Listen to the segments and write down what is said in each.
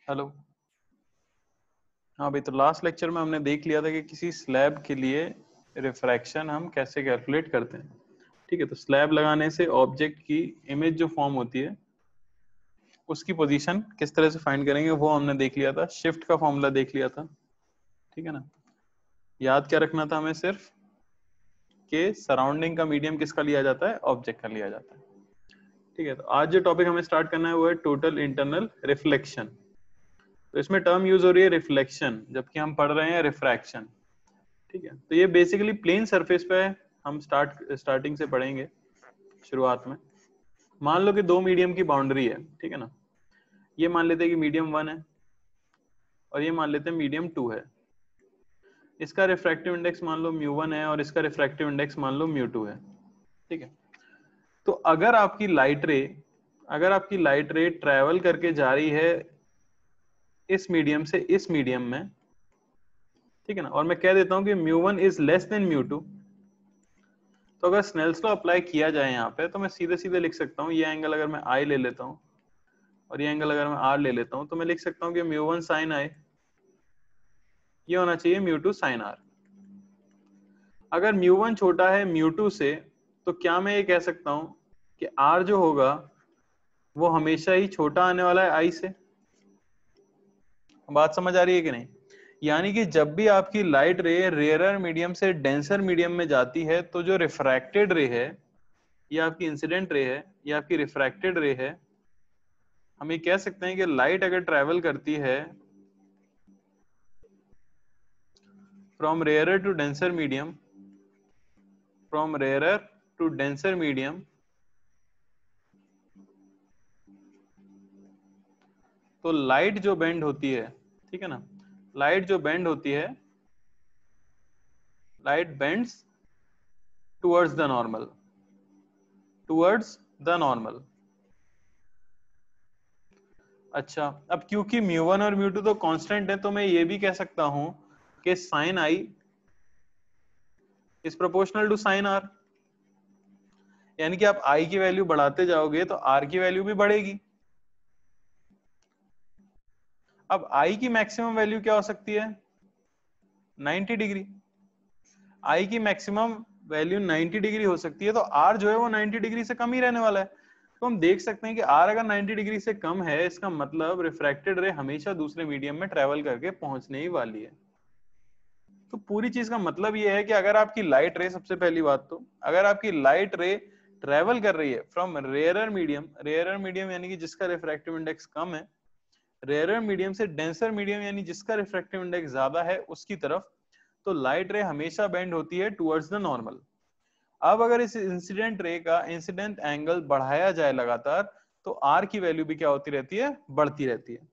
Hello. हाँ भाई, तो लास्ट लेक्चर में हमने देख लिया था कि किसी स्लैब के लिए रिफ्रैक्शन हम कैसे कैलकुलेट करते हैं। ठीक है, तो स्लैब लगाने से ऑब्जेक्ट की इमेज जो फॉर्म होती है उसकी पोजीशन किस तरह से फाइंड करेंगे वो हमने देख लिया था। शिफ्ट का फॉर्मूला देख लिया था। ठीक है ना। याद क्या रखना था हमें, सिर्फ कि सराउंडिंग का मीडियम किसका लिया जाता है, ऑब्जेक्ट का लिया जाता है। ठीक है, तो आज जो टॉपिक हमें स्टार्ट करना है वो है टोटल इंटरनल रिफ्लेक्शन। तो इसमें टर्म यूज हो रही है रिफ्लेक्शन, जबकि हम पढ़ रहे हैं रिफ्रैक्शन। ठीक है, तो ये बेसिकली प्लेन सरफेस पे हम स्टार्टिंग से पढ़ेंगे। शुरुआत में मान लो कि दो मीडियम की बाउंड्री है। ठीक है ना। ये मान लेते हैं कि मीडियम 1 है और ये मान लेते हैं मीडियम 2 है। इसका रिफ्रैक्टिव इंडेक्स मान लो μ1 है और इसका रिफ्रैक्टिव इंडेक्स मान लो μ2 है। ठीक है, तो अगर आपकी लाइट रे ट्रेवल करके जा रही है इस मीडियम से इस मीडियम में, ठीक है ना, और मैं कह देता हूं कि μ1 इज लेस देन μ2, तो अगर स्नेल्स लॉ अप्लाई किया जाए यहाँ पे तो मैं सीधे सीधे लिख सकता हूँ, ये एंगल अगर मैं I ले लेता हूँ और ये एंगल अगर मैं R ले लेता हूँ तो मैं लिख सकता हूँ कि μ1 sin I ये होना चाहिए μ2 sin R। अगर μ1 छोटा है μ2 से तो क्या मैं ये कह सकता हूँ कि R जो होगा वो हमेशा ही छोटा आने वाला है I से। बात समझ आ रही है कि नहीं? यानी कि जब भी आपकी लाइट रे रेयरर मीडियम से डेंसर मीडियम में जाती है तो जो रिफ्रैक्टेड रे है, ये आपकी इंसिडेंट रे है, ये आपकी रिफ्रैक्टेड रे है, हम ये कह सकते हैं कि लाइट अगर ट्रैवल करती है from rarer to denser medium, from rarer to denser medium, तो लाइट जो बेंड होती है, ठीक है ना, लाइट जो बेंड होती है, light bends towards the normal, towards the normal. अच्छा, अब क्योंकि μ1 और μ2 तो कांस्टेंट है तो मैं ये भी कह सकता हूं कि sin I is proportional to sin R। यानी कि आप I की वैल्यू बढ़ाते जाओगे तो R की वैल्यू भी बढ़ेगी। अब I की मैक्सिमम वैल्यू क्या हो सकती है? 90 डिग्री। I की मैक्सिमम वैल्यू 90 डिग्री हो सकती है, तो R जो है वो 90 डिग्री से कम ही रहने वाला है। तो हम देख सकते हैं कि R अगर 90 डिग्री से कम है, इसका मतलब रिफ्रैक्टेड रे हमेशा दूसरे मीडियम में ट्रेवल करके पहुंचने ही वाली है। तो पूरी चीज का मतलब ये है कि अगर आपकी लाइट रे, सबसे पहली बात तो अगर आपकी लाइट रे ट्रेवल कर रही है फ्रॉम रेयरर मीडियम यानी कि जिसका रिफ्रैक्टिव इंडेक्स कम है, रेयरर मीडियम से डेंसर मीडियम यानी जिसका रिफ्रैक्टिव इंडेक्स ज्यादा है उसकी तरफ, तो लाइट रे हमेशा बेंड होती है टुवर्ड्स द नॉर्मल। अब अगर इस इंसिडेंट रे का इंसिडेंट एंगल बढ़ाया जाए लगातार तो आर की वैल्यू भी क्या होती रहती है? बढ़ती रहती है।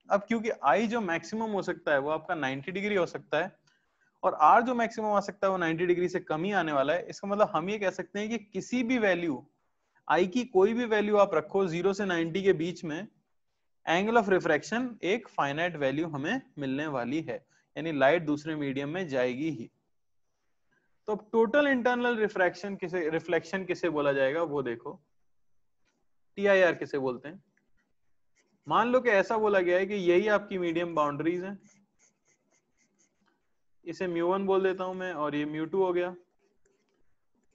अब क्योंकि आई जो मैक्सिमम हो सकता है वो आपका 90 डिग्री हो सकता है और आर जो मैक्सिमम आ सकता है वो 90 डिग्री से कम ही आने वाला है। इसका मतलब हम ये कह सकते हैं कि किसी भी वैल्यू आई की, कोई भी वैल्यू आप रखो 0 से 90 के बीच में, एंगल ऑफ रिफ्रैक्शन एक फाइनाइट वैल्यू हमें मिलने वाली है, यानी लाइट दूसरे मीडियम में जाएगी ही। तो टोटल इंटरनल रिफ्लेक्शन किसे बोला जाएगा वो देखो, TIR किसे बोलते हैं। मान लो कि ऐसा बोला गया है कि यही आपकी मीडियम बाउंड्रीज हैं, इसे μ1 बोल देता हूं मैं और ये μ2 हो गया।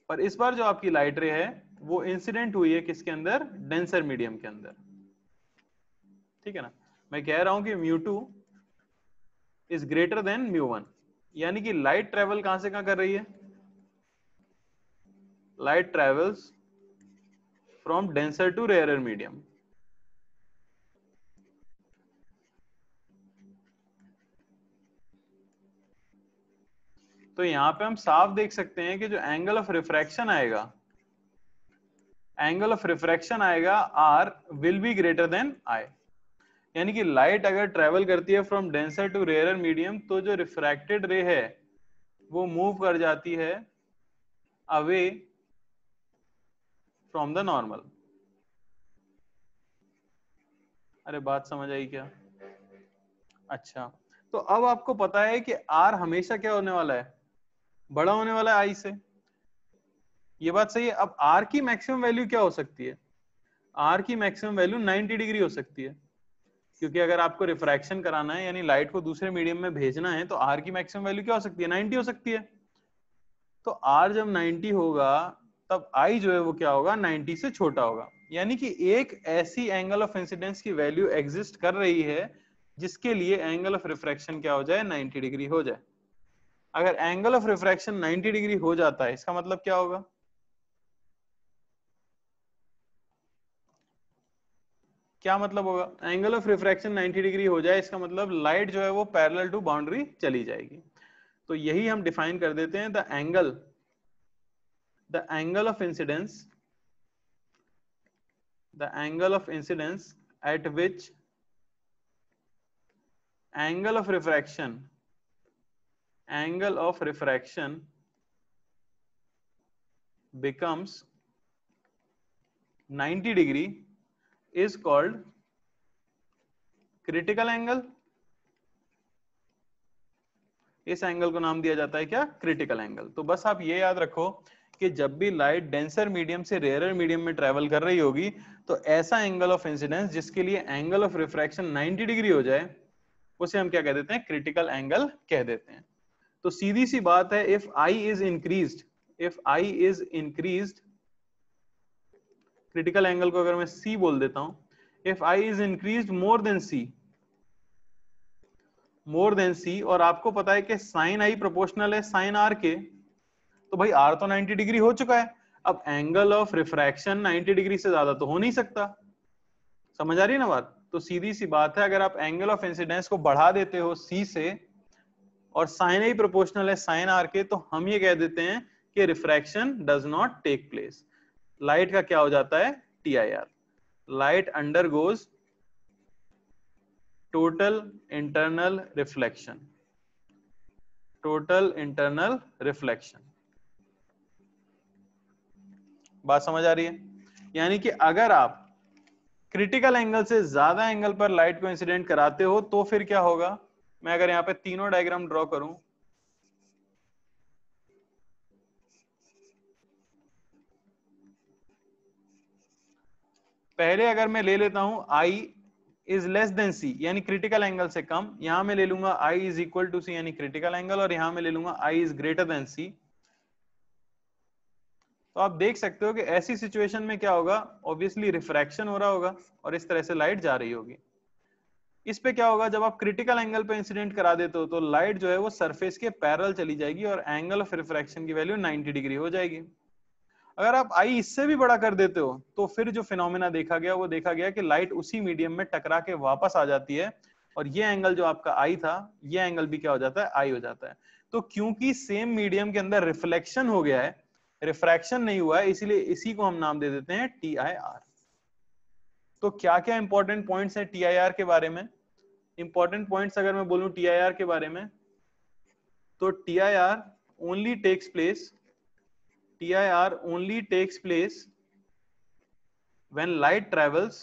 पर इस बार जो आपकी लाइट रे है वो इंसिडेंट हुई है किसके अंदर? डेंसर मीडियम के अंदर। ठीक है ना। मैं कह रहा हूं कि μ2 इज ग्रेटर देन μ1, यानी कि लाइट ट्रेवल कहां से कहां कर रही है? Light travels from denser to rarer medium. तो यहां पे हम साफ देख सकते हैं कि जो एंगल ऑफ रिफ्रैक्शन आएगा R will be greater than I। यानी कि लाइट अगर ट्रेवल करती है from denser to rarer medium तो जो रिफ्रैक्टेड रे है वो मूव कर जाती है अवे फ्रॉम द नॉर्मल। अरे बात समझ आई क्या? अच्छा, तो अब आपको पता है कि R हमेशा क्या होने वाला है? बड़ा होने वाला है I से। ये बात सही है। अब R की मैक्सिमम वैल्यू क्या हो सकती है? R की मैक्सिमम वैल्यू 90 डिग्री हो सकती है। क्योंकि अगर आपको रिफ्रैक्शन कराना है यानी लाइट को दूसरे मीडियम में भेजना है तो आर की मैक्सिमम वैल्यू क्या हो सकती है, 90 हो सकती है। तो आर जब 90 होगा तब आई जो है वो क्या होगा, 90 से छोटा होगा। यानी कि एक ऐसी एंगल ऑफ इंसिडेंस की वैल्यू एग्जिस्ट कर रही है जिसके लिए एंगल ऑफ रिफ्रैक्शन क्या हो जाए, 90 डिग्री हो जाए। अगर एंगल ऑफ रिफ्रैक्शन 90 डिग्री हो जाता है इसका मतलब क्या होगा, क्या मतलब होगा, एंगल ऑफ रिफ्रैक्शन 90 डिग्री हो जाए इसका मतलब लाइट जो है वो पैरेलल टू बाउंड्री चली जाएगी। तो यही हम डिफाइन कर देते हैं, the angle of incidence, the angle of incidence at which angle of refraction becomes 90 degree is called critical angle। इस एंगल को नाम दिया जाता है क्या, क्रिटिकल एंगल। तो बस आप ये याद रखो कि जब भी लाइट डेंसर मीडियम से रेयरर मीडियम में ट्रेवल कर रही होगी तो ऐसा एंगल ऑफ इंसिडेंस जिसके लिए एंगल ऑफ रिफ्रैक्शन 90 डिग्री हो जाए उसे हम क्या कह देते हैं, क्रिटिकल एंगल कह देते हैं। तो सीधी सी बात है, if I is increased, critical angle को अगर मैं C बोल देता हूं, if I is increased more than C और आपको पता है कि साइन आई प्रोपोर्शनल है साइन आर के, तो भाई आर तो 90 डिग्री हो चुका है, अब एंगल ऑफ रिफ्रैक्शन 90 डिग्री से ज्यादा तो हो नहीं सकता। समझ आ रही है ना बात। तो सीधी सी बात है, अगर आप एंगल ऑफ इंसिडेंस को बढ़ा देते हो C से और साइन आई प्रोपोर्शनल है साइन आर के, तो हम ये कह देते हैं कि refraction does not take place. लाइट का क्या हो जाता है, TIR, light undergoes total internal reflection. बात समझ आ रही है। यानी कि अगर आप क्रिटिकल एंगल से ज्यादा एंगल पर लाइट को इंसिडेंट कराते हो तो फिर क्या होगा, मैं अगर यहां पे तीनों डायग्राम ड्रॉ करूं, पहले अगर मैं ले लेता हूं I is less than C यानी क्रिटिकल एंगल से कम, यहां मैं ले लूंगा I is equal to C यानी क्रिटिकल एंगल, और यहां मैं ले लूंगा I is greater than C। तो आप देख सकते हो कि ऐसी सिचुएशन में क्या होगा, ऑब्वियसली रिफ्रैक्शन हो रहा होगा और इस तरह से लाइट जा रही होगी। इस पे क्या होगा, जब आप क्रिटिकल एंगल पे इंसिडेंट करा देते हो तो लाइट जो है वो सरफेस के पैरेलल चली जाएगी और एंगल ऑफ रिफ्रैक्शन की वैल्यू 90 डिग्री हो जाएगी। अगर आप आई इससे भी बड़ा कर देते हो तो फिर जो फिनोमेना देखा गया वो देखा गया कि लाइट उसी मीडियम में टकरा के वापस आ जाती है और ये एंगल जो आपका आई था ये एंगल भी क्या हो जाता है, आई हो जाता है। तो क्योंकि सेम मीडियम के अंदर रिफ्लेक्शन हो गया है, रिफ्रैक्शन नहीं हुआ है, इसीलिए इसी को हम नाम दे देते हैं TIR। तो क्या क्या इंपॉर्टेंट पॉइंट्स हैं TIR के बारे में, इंपॉर्टेंट पॉइंट्स अगर मैं बोलूं TIR के बारे में, तो TIR only takes place when light travels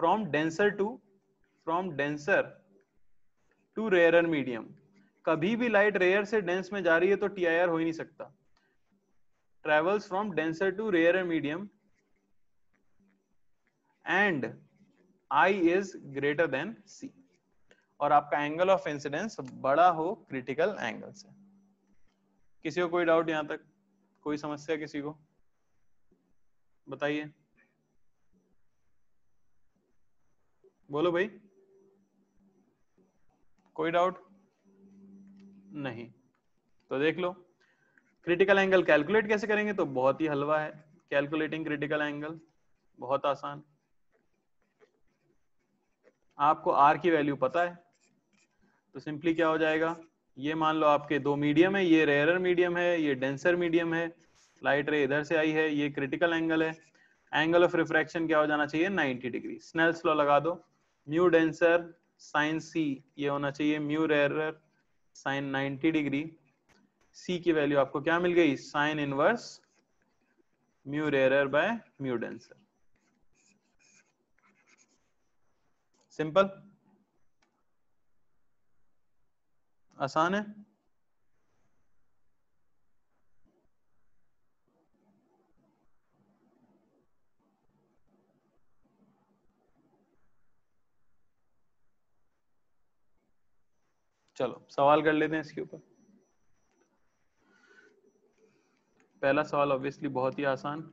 from denser to rarer medium। कभी भी लाइट रेयर से डेंस में जा रही है तो TIR हो ही नहीं सकता। travels from denser to rarer medium and I is greater than C, और आपका एंगल ऑफ इंसिडेंस बड़ा हो क्रिटिकल एंगल से। किसी को कोई डाउट यहां तक, कोई समस्या किसी को, बताइए, बोलो भाई, कोई डाउट नहीं। तो देख लो क्रिटिकल एंगल कैलकुलेट कैसे करेंगे, तो बहुत ही हलवा है कैलकुलेटिंग क्रिटिकल एंगल, बहुत आसान। आपको आर की वैल्यू पता है तो सिंपली क्या हो जाएगा, ये मान लो आपके दो मीडियम है, ये रेयरर मीडियम है, ये डेंसर मीडियम है, लाइट रे इधर से आई है, ये क्रिटिकल एंगल है। एंगल ऑफ रिफ्रैक्शन क्या हो जाना चाहिए, 90 डिग्री। स्नेल्स लॉ लगा दो, म्यू डेंसर साइन C ये होना चाहिए mu rarer sine 90 degree. C की वैल्यू आपको क्या मिल गई, sine inverse mu rarer by mu denser. Simple, आसान है। चलो सवाल कर लेते हैं इसके ऊपर। पहला सवाल ऑब्वियसली बहुत ही आसान।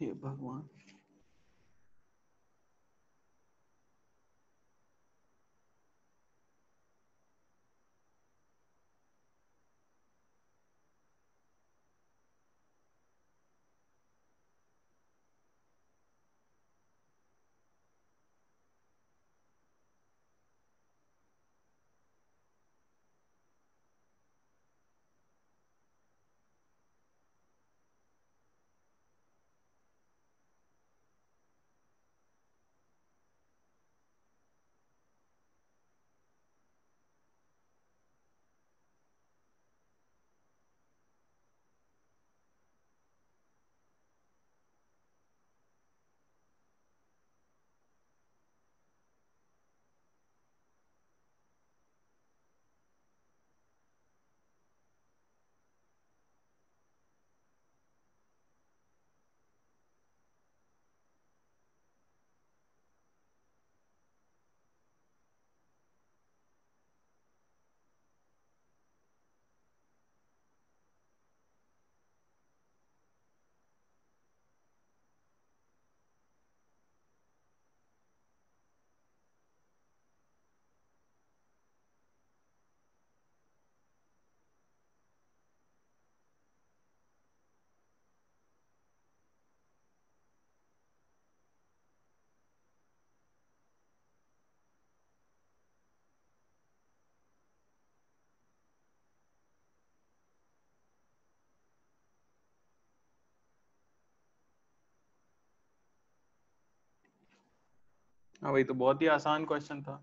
हे भगवान। हाँ भाई, तो बहुत ही आसान क्वेश्चन था,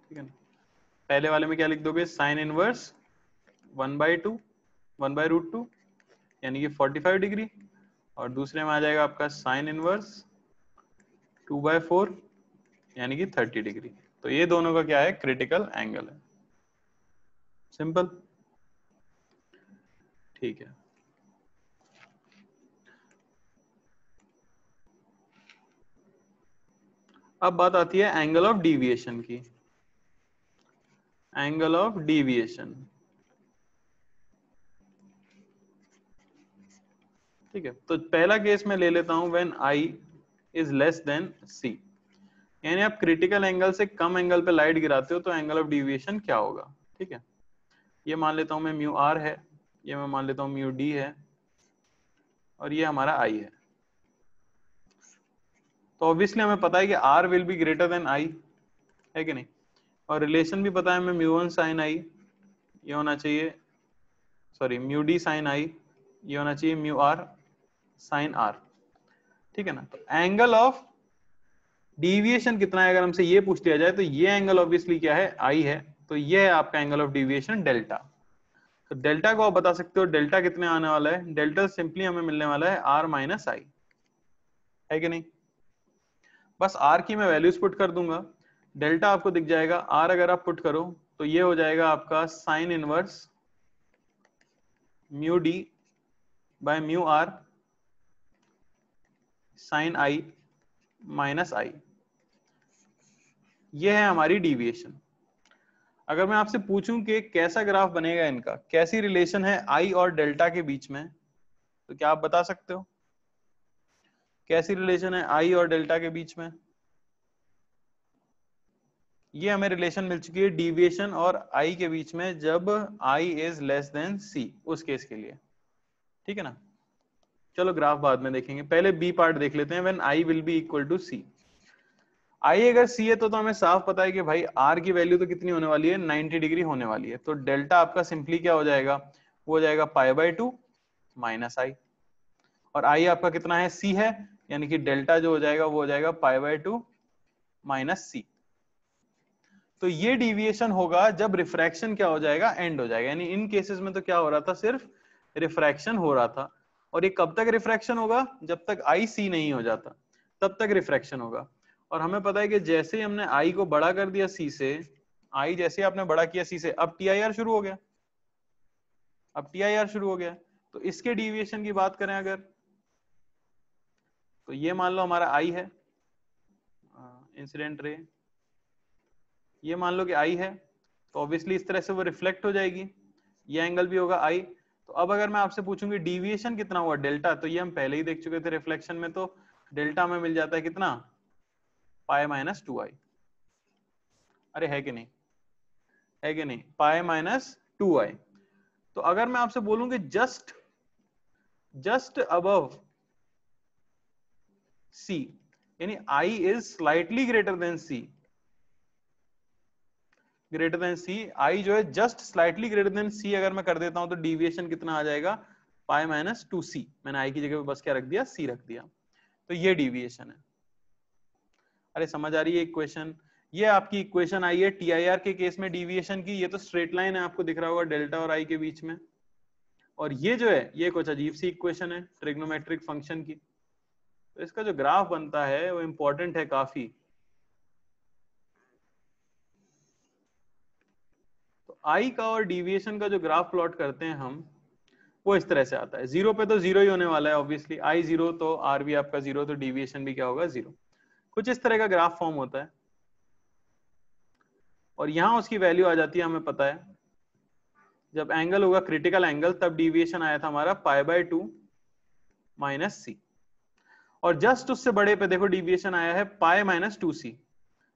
ठीक है ना। पहले वाले में क्या लिख दोगे, साइन इनवर्स 1/2 1/√2 यानी कि 45 डिग्री, और दूसरे में आ जाएगा आपका साइन इनवर्स 2/4 यानी कि 30 डिग्री। तो ये दोनों का क्या है, क्रिटिकल एंगल है। सिंपल, ठीक है। अब बात आती है एंगल ऑफ डिविएशन की। एंगल ऑफ डिविएशन, ठीक है। तो पहला केस मैं ले लेता हूं, when I is less than C, यानी आप क्रिटिकल एंगल से कम एंगल पे लाइट गिराते हो तो एंगल ऑफ डिविएशन क्या होगा, ठीक है। ये मान लेता हूं मैं म्यू R है, ये मैं मान लेता हूं म्यू D है, और ये हमारा I है। तो ऑब्वियसली हमें पता है कि R will be greater than I, है कि नहीं। और रिलेशन भी पता है हमें, μ1 sin I ये होना चाहिए, sorry mu D sin I ये होना चाहिए म्यू R sin R, ठीक है ना। तो एंगल ऑफ डिविएशन कितना है अगर हमसे ये पूछ लिया जाए, तो ये एंगल ऑब्वियसली क्या है, I है। तो ये है आपका एंगल ऑफ डिविएशन डेल्टा। तो डेल्टा को आप बता सकते हो, डेल्टा कितने आने वाला है, डेल्टा सिंपली हमें मिलने वाला है R माइनस I, है कि नहीं। बस R की मैं वैल्यूज पुट कर दूंगा, डेल्टा आपको दिख जाएगा, आर अगर आप पुट करो तो ये हो जाएगा आपका sine inverse mu D by mu R sine I minus I. ये है हमारी डिविएशन। अगर मैं आपसे पूछूं कि कैसा ग्राफ बनेगा इनका, कैसी रिलेशन है आई और डेल्टा के बीच में, तो क्या आप बता सकते हो कैसी रिलेशन है आई और डेल्टा के बीच में? ये हमें रिलेशन मिल चुकी है डिविएशन और आई के बीच में जब आई इज लेस देन सी, उस केस के लिए। ठीक है ना? चलो ग्राफ बाद में देखेंगे, पहले बी पार्ट देख लेते हैं। When I will be equal to C, I अगर सी है तो हमें साफ पता है कि भाई आर की वैल्यू तो कितनी होने वाली है, 90 डिग्री होने वाली है। तो डेल्टा आपका सिंपली क्या हो जाएगा, वो हो जाएगा पाई बाय 2 माइनस आई, और आई आपका कितना है, सी है, यानी कि डेल्टा जो हो जाएगा वो हो जाएगा पाई बाय 2 माइनस सी। तो ये डिविएशन होगा जब रिफ्रैक्शन क्या हो जाएगा, एंड हो जाएगा। यानी इन केसेस में तो क्या हो रहा था, सिर्फ रिफ्रैक्शन हो रहा था। और ये कब तक रिफ्रैक्शन होगा, जब तक आई सी नहीं हो जाता तब तक रिफ्रैक्शन होगा। और हमें पता है कि जैसे ही हमने आई को बड़ा कर दिया सी से, आई जैसे आपने बड़ा किया सी से, अब टीआईआर शुरू हो गया, अब टीआईआर शुरू हो गया। तो इसके डिविएशन की बात करें अगर, तो ये मान लो हमारा आई है इंसिडेंट रे, ये मान लो कि आई है, तो ऑब्वियसली इस तरह से वो रिफ्लेक्ट हो जाएगी, ये एंगल भी होगा आई। तो अब अगर मैं आपसे पूछूंगी डिविएशन कितना हुआ, डेल्टा, तो ये हम पहले ही देख चुके थे रिफ्लेक्शन में, तो डेल्टा में मिल जाता है कितना, पाई माइनस 2i। अरे है कि नहीं, है कि नहीं, पाई माइनस 2i। तो अगर मैं आपसे बोलूं कि जस्ट अबव c, यानी i is slightly greater than c, greater than C, I जो है just slightly greater than C अगर मैं कर देता हूं तो डिविएशन कितना आ जाएगा, पाई माइनस 2c। मैंने आई की जगह पे बस क्या रख दिया, सी रख दिया। तो ये डिविएशन है। अरे समझ आ रही है इक्वेशन? ये आपकी इक्वेशन आई है टीआईआर के केस में डिविएशन की। ये तो स्ट्रेट लाइन है, आपको दिख रहा होगा डेल्टा और आई के बीच में। और ये जो है ये कुछ अजीब सी इक्वेशन है ट्रिग्नोमेट्रिक फंक्शन की। तो इसका जो ग्राफ बनता है वो इंपॉर्टेंट है काफी। तो आई का और डिविएशन का जो ग्राफ प्लॉट करते हैं हम, वो इस तरह से आता है। जीरो पे तो जीरो ही होने वाला है ऑब्वियसली, आई जीरो तो आर भी आपका जीरो, तो डिविएशन भी क्या होगा, जीरो। कुछ इस तरह का ग्राफ फॉर्म होता है। और यहां उसकी वैल्यू आ जाती है, हमें पता है जब एंगल होगा क्रिटिकल एंगल, तब डिविएशन आया था हमारा पाई बाय 2 माइनस सी। और जस्ट उससे बड़े पे देखो डिविएशन आया है पाई माइनस 2c,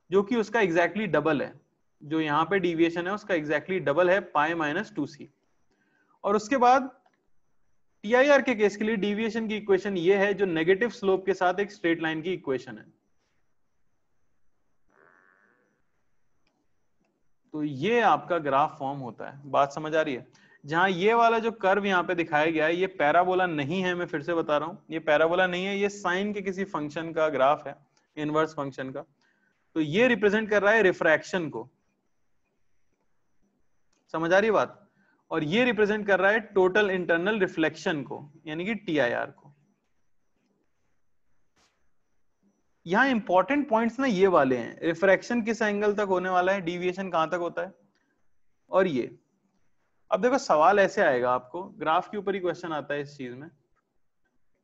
जो कि उसका एग्जैक्टली डबल है। जो यहाँ पे डिविएशन है उसका एग्जैक्टली डबल है, पाई माइनस 2c। और उसके बाद टीआईआर के केस के लिए डिविएशन की इक्वेशन ये है, जो नेगेटिव स्लोप के साथ एक स्ट्रेट लाइन की इक्वेशन है। तो ये आपका ग्राफ फॉर्म होता है। बात समझ आ रही है? जहां ये वाला जो कर्व यहाँ पे दिखाया गया है, ये पैराबोला नहीं है, मैं फिर से बता रहा हूं, ये पैराबोला नहीं है, ये साइन के किसी फंक्शन का ग्राफ है, इनवर्स फंक्शन का। तो ये रिप्रेजेंट कर रहा है रिफ्रैक्शन को, समझ आ रही है बात? और ये रिप्रेजेंट कर रहा है टोटल इंटरनल रिफ्लेक्शन को, यानी कि टीआईआर को। यहाँ इंपॉर्टेंट पॉइंट्स ना ये वाले हैं, रिफ्रैक्शन किस एंगल तक होने वाला है, डिविएशन कहां तक होता है, और ये। अब देखो सवाल ऐसे आएगा, आपको ग्राफ के ऊपर ही क्वेश्चन आता है इस चीज में।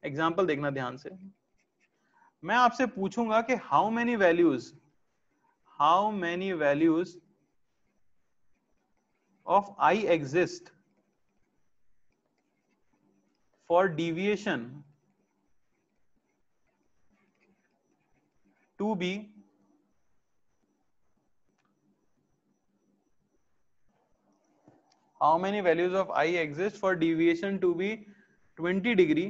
एग्जांपल देखना ध्यान से। मैं आपसे पूछूंगा कि how many values of I exist for deviation to be how many values of I exist for deviation to be 20 degree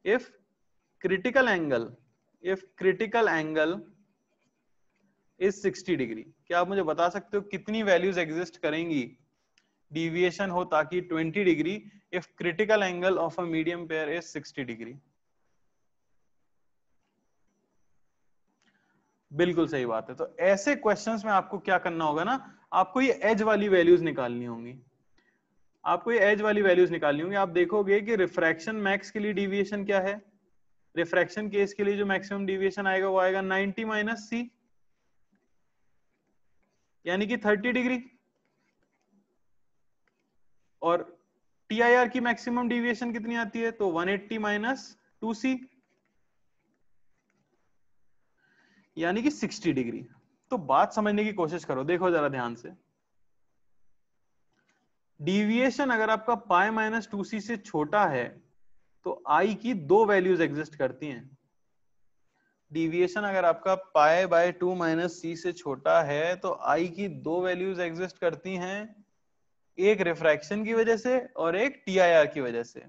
if critical angle is 60 degree। क्या आप मुझे बता सकते हो कितनी वैल्यूज एग्जिस्ट करेंगी डिविएशन हो ताकि 20 degree if critical angle of a medium pair is 60 degree? बिल्कुल सही बात है। तो ऐसे क्वेश्चंस में आपको क्या करना होगा ना, आपको ये एज वाली वैल्यूज निकालनी होंगी, आपको ये एज वाली वैल्यूज निकालनी होंगी। आप देखोगे कि रिफ्रैक्शन मैक्स के लिए डिविएशन क्या है, रिफ्रैक्शन केस के लिए जो मैक्सिमम डिविएशन आएगा वो आएगा 90 माइनस सी। यानी कि 30 डिग्री। और TIR की मैक्सिमम डिविएशन कितनी आती है, तो 180 माइनस 2C, यानी कि 60 डिग्री। तो बात समझने की कोशिश करो, देखो जरा ध्यान से। डिविएशन अगर आपका पाई माइनस 2C से छोटा है तो आई की दो वैल्यूज एग्जिस्ट करती हैं। डिविएशन अगर आपका पाई बाय 2 माइनस सी से छोटा है तो आई की दो वैल्यूज एग्जिस्ट करती हैं, एक रिफ्रैक्शन की वजह से और एक TIR की वजह से।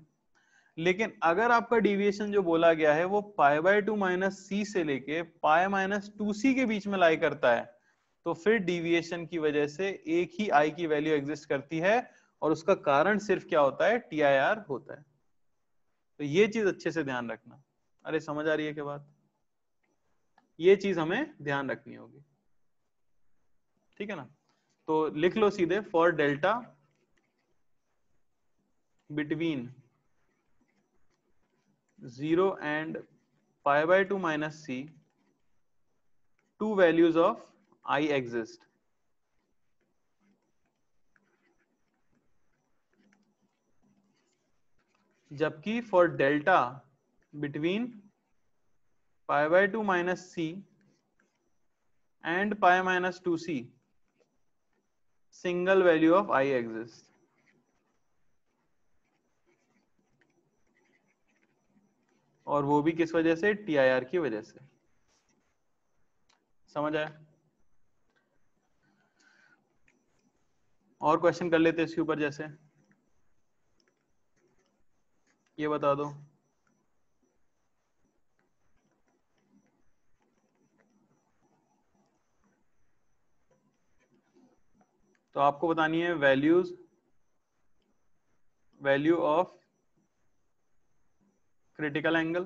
लेकिन अगर आपका डिविएशन जो बोला गया है वो पाई बाय 2 माइनस सी से लेके पाई माइनस 2C के बीच में लाई करता है, तो फिर डिविएशन की वजह से एक ही आई की वैल्यू एग्जिस्ट करती है, और उसका कारण सिर्फ क्या होता है, TIR होता है। तो ये चीज अच्छे से ध्यान रखना। अरे समझ आ रही है क्या बात? ये चीज हमें ध्यान रखनी होगी, ठीक है ना। तो लिख लो सीधे, for delta between 0 and pi by 2 minus c, two values of I exist. जबकि for delta between pi by 2 minus c and pi minus 2c, single value of I exists. और वो भी किस वजह से, TIR की वजह से। समझ आया? और क्वेश्चन कर लेते इसके ऊपर, जैसे ये बता दो, तो आपको बतानी है वैल्यू ऑफ क्रिटिकल एंगल,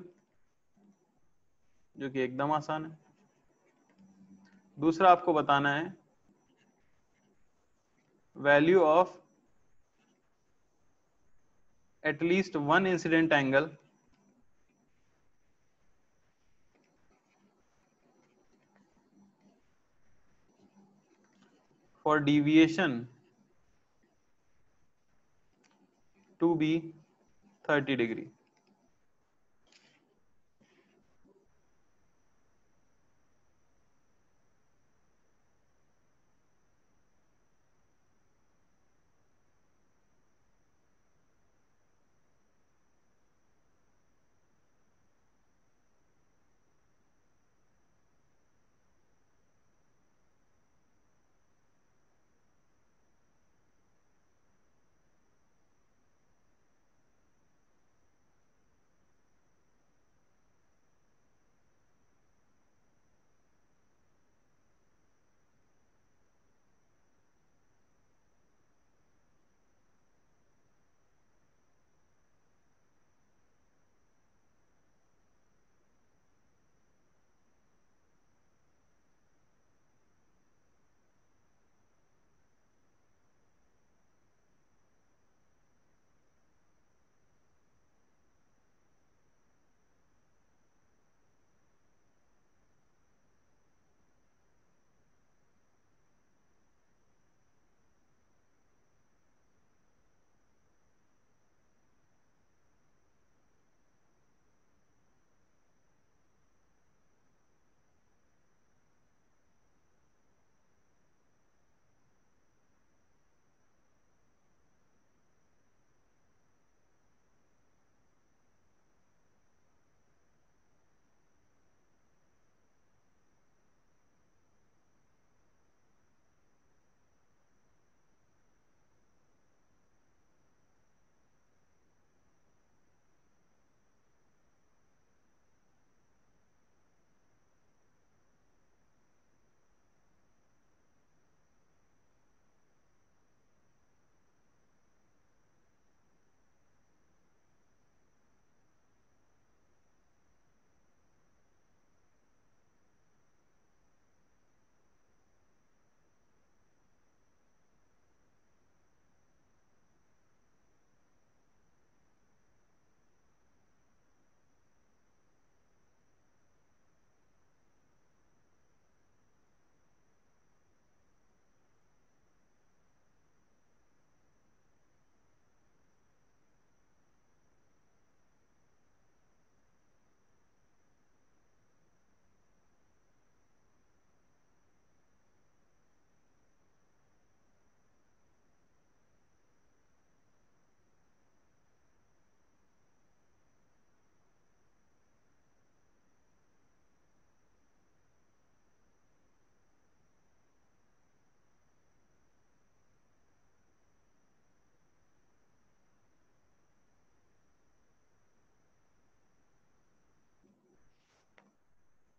जो कि एकदम आसान है। दूसरा आपको बताना है value of at least one incident angle for deviation to be 30 degree.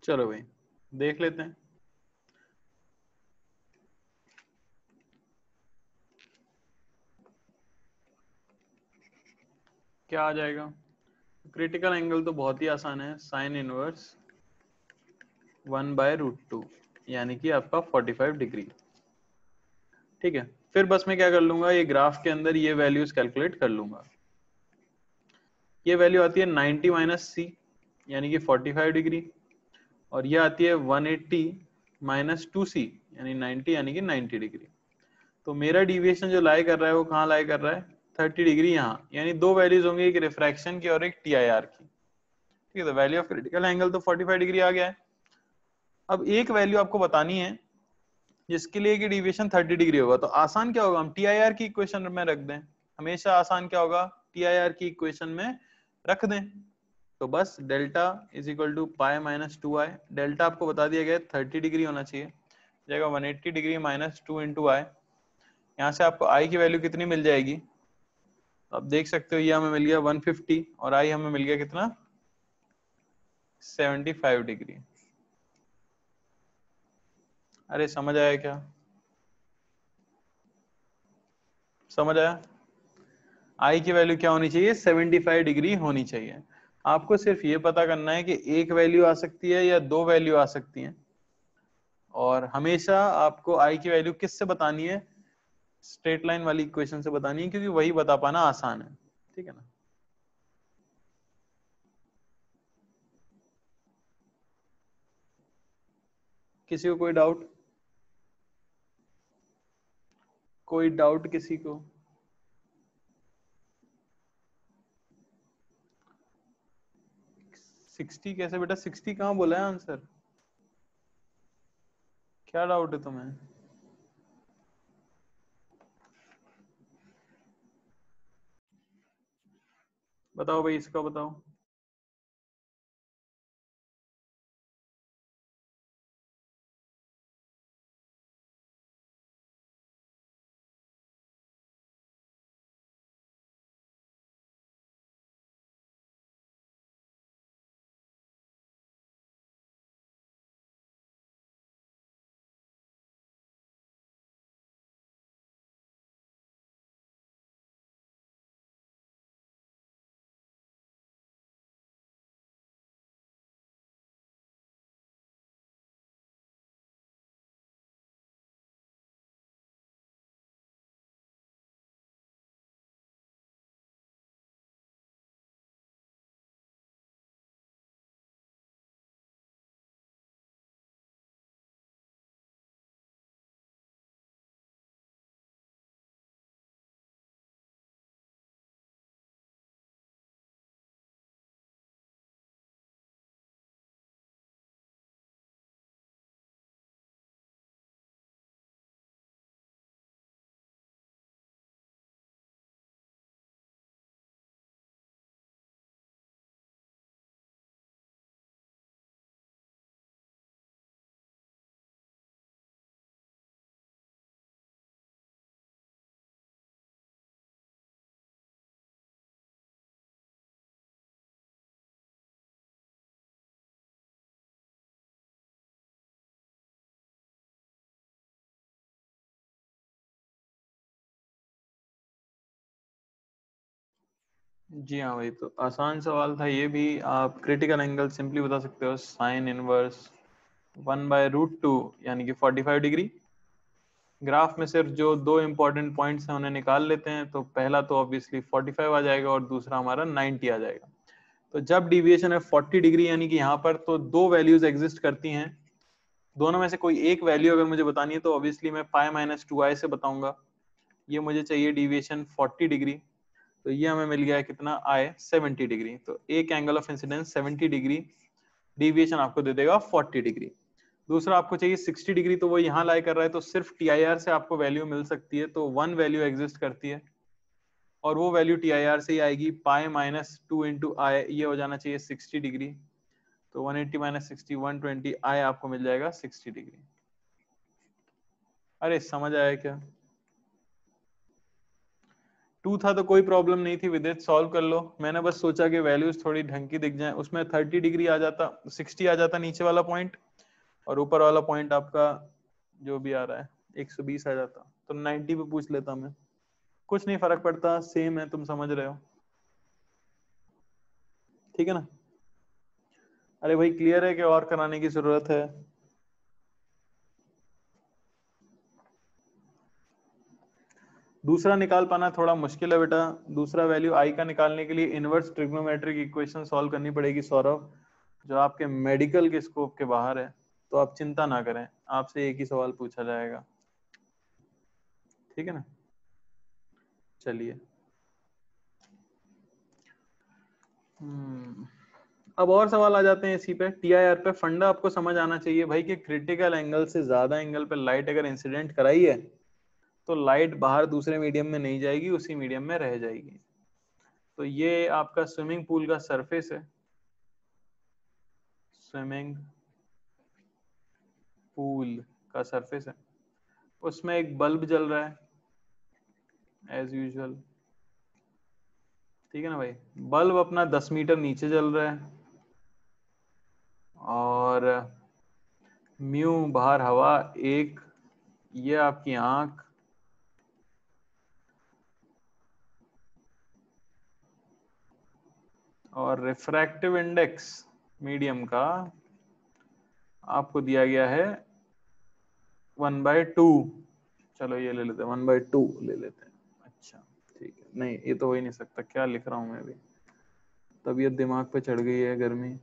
चलो भाई देख लेते हैं। क्या आ जाएगा? क्रिटिकल एंगल तो बहुत ही आसान है, साइन इनवर्स 1/√2 यानी कि आपका 45 डिग्री। ठीक है, फिर बस मैं क्या कर लूंगा, ये ग्राफ के अंदर ये वैल्यूज कैलकुलेट कर लूंगा। ये वैल्यू आती है 90 माइनस सी यानी कि 45 डिग्री, और ये आती है 180 माइनस 2c यानी 90 यानी कि 90 डिग्री। तो मेरा डिविएशन जो लाई कर रहा है वो कहाँ लाई कर रहा है? 30 डिग्री यहाँ, यानी दो वैल्यूज होंगी, एक रिफ्रैक्शन की और एक टीआईआर की। ठीक है, तो वैल्यू ऑफ क्रिटिकल एंगल तो 45 डिग्री आ गया है। अब एक वैल्यू आपको बतानी है जिसके लिए कि डिविएशन 30 डिग्री होगा, तो आसान क्या होगा, हम टीआईआर की इक्वेशन में रख दें। हमेशा आसान क्या होगा, टीआईआर की इक्वेशन में रख दें। तो बस delta is equal to pi minus 2i। Delta आपको बता दिया गया 30 डिग्री होना चाहिए, जाएगा 180 डिग्री माइनस 2 इंटू आई। यहाँ से आपको आई की वैल्यू कितनी मिल जाएगी? तो आप देख सकते हो ये हमें मिल गया 150 और आई हमें मिल गया कितना? 75 डिग्री। अरे समझ आया क्या? समझ आया? आई की वैल्यू क्या होनी चाहिए? 75 डिग्री होनी चाहिए। आपको सिर्फ ये पता करना है कि एक वैल्यू आ सकती है या दो वैल्यू आ सकती हैं, और हमेशा आपको आई की वैल्यू किससे बतानी है? स्ट्रेट लाइन वाली इक्वेशन से बतानी है, क्योंकि वही बता पाना आसान है। ठीक है ना? किसी को कोई डाउट? कोई डाउट किसी को? 60 कैसे बेटा? 60 कहाँ बोला है आंसर? क्या डाउट है तुम्हें? बताओ भाई, इसका बताओ। जी हाँ भाई, तो आसान सवाल था ये भी। आप क्रिटिकल एंगल सिंपली बता सकते हो साइन इनवर्स 1/√2 यानी कि 45 डिग्री। ग्राफ में सिर्फ जो दो इंपॉर्टेंट पॉइंट्स हैं उन्हें निकाल लेते हैं, तो पहला तो ऑब्वियसली 45 आ जाएगा और दूसरा हमारा 90 आ जाएगा। तो जब डिविएशन है 40 डिग्री यानी कि यहाँ पर तो दो वैल्यूज एग्जिस्ट करती हैं, दोनों में से कोई एक वैल्यू अगर मुझे बतानी है तो ऑब्वियसली मैं पाई माइनस 2i से बताऊंगा। ये मुझे चाहिए डिविएशन 40 डिग्री, तो ये हमें मिल गया है कितना? आई 70 डिग्री। तो एक angle of incidence 70 degree, deviation आपको दे देगा 40 डिग्री। दूसरा आपको चाहिए 60 डिग्री, तो वो यहाँ लाई कर रहा है, तो सिर्फ टीआईआर से आपको वैल्यू मिल सकती है, तो वन वैल्यू एग्जिस्ट करती है और वो वैल्यू टीआईआर से ही आएगी। पाई माइनस 2 इंटू आई, ये हो जाना चाहिए 60 डिग्री। तो 180 माइनस 60 120, आई आपको मिल जाएगा 60 डिग्री। अरे समझ आया क्या? 2 था तो कोई प्रॉब्लम नहीं थी, विदित सॉल्व कर लो। मैंने बस सोचा कि वैल्यूज थोड़ी ढंग की दिख जाए, उसमें 30 डिग्री आ जाता, 60 आ जाता नीचे वाला पॉइंट, और ऊपर वाला पॉइंट आपका जो भी आ रहा है 120 आ जाता, तो 90 पे पूछ लेता मैं। कुछ नहीं फर्क पड़ता, सेम है, तुम समझ रहे हो, ठीक है ना। अरे भाई क्लियर है कि और कराने की जरूरत है? दूसरा निकाल पाना थोड़ा मुश्किल है बेटा। दूसरा वैल्यू आई का निकालने के लिए इनवर्स ट्रिग्नोमेट्रिक इक्वेशन सॉल्व करनी पड़ेगी सौरभ, जो आपके मेडिकल के स्कोप के बाहर है। तो आप चिंता ना करें, आपसे एक ही सवाल पूछा जाएगा, ठीक है ना। चलिए, अब और सवाल आ जाते हैं इसी पे, टीआईआर पे। फंडा आपको समझ आना चाहिए भाई कि क्रिटिकल एंगल से ज्यादा एंगल पे लाइट अगर इंसिडेंट कराई है तो लाइट बाहर दूसरे मीडियम में नहीं जाएगी, उसी मीडियम में रह जाएगी। तो ये आपका स्विमिंग पूल का सरफेस है, स्विमिंग पूल का सरफेस है, उसमें एक बल्ब जल रहा है एज यूजुअल, ठीक है ना भाई। बल्ब अपना 10 मीटर नीचे जल रहा है, और म्यू बाहर हवा एक, ये आपकी आंख, और रिफ्रैक्टिव इंडेक्स मीडियम का आपको दिया गया है 1/2। चलो ये ले लेते हैं, 1/2 ले लेते हैं। अच्छा ठीक है, नहीं ये तो हो ही नहीं सकता, क्या लिख रहा हूं मैं अभी, तबीयत दिमाग पे चढ़ गई है गर्मी।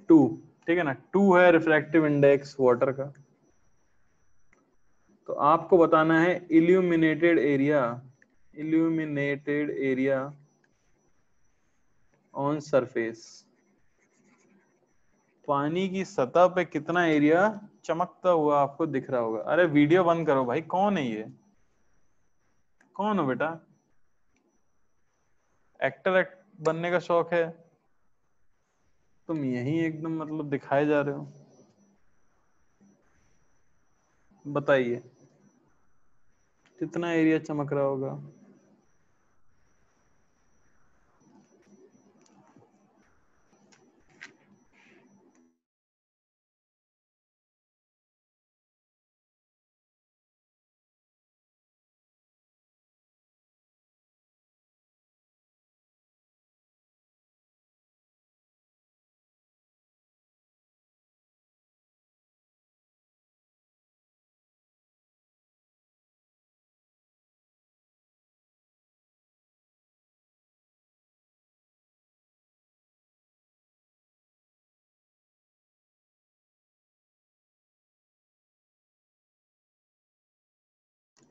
2, ठीक है ना, 2 है रिफ्रैक्टिव इंडेक्स वाटर का। तो आपको बताना है illuminated area, illuminated area on surface, पानी की सतह पे कितना एरिया चमकता हुआ आपको दिख रहा होगा। अरे वीडियो बंद करो भाई, कौन है ये, कौन हो बेटा, एक्टर बनने का शौक है, तुम यही एकदम मतलब दिखाए जा रहे हो। बताइए कितना एरिया चमक रहा होगा।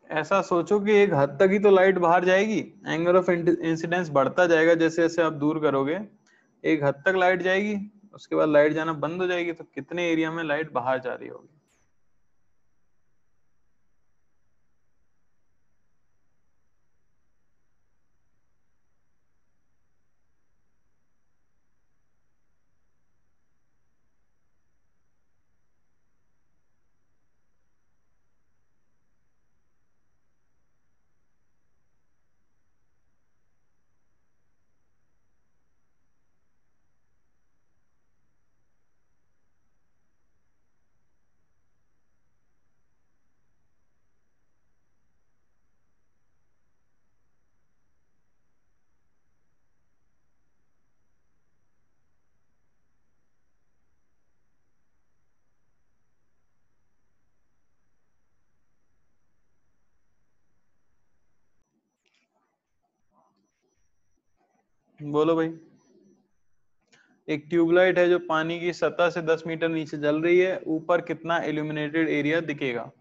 ऐसा सोचो कि एक हद तक ही तो लाइट बाहर जाएगी, एंगल ऑफ इंसिडेंस बढ़ता जाएगा जैसे जैसे आप दूर करोगे, एक हद तक लाइट जाएगी, उसके बाद लाइट जाना बंद हो जाएगी, तो कितने एरिया में लाइट बाहर जा रही होगी। बोलो भाई। एक ट्यूबलाइट है जो पानी की सतह से 10 मीटर नीचे जल रही है, ऊपर कितना इल्यूमिनेटेड एरिया दिखेगा।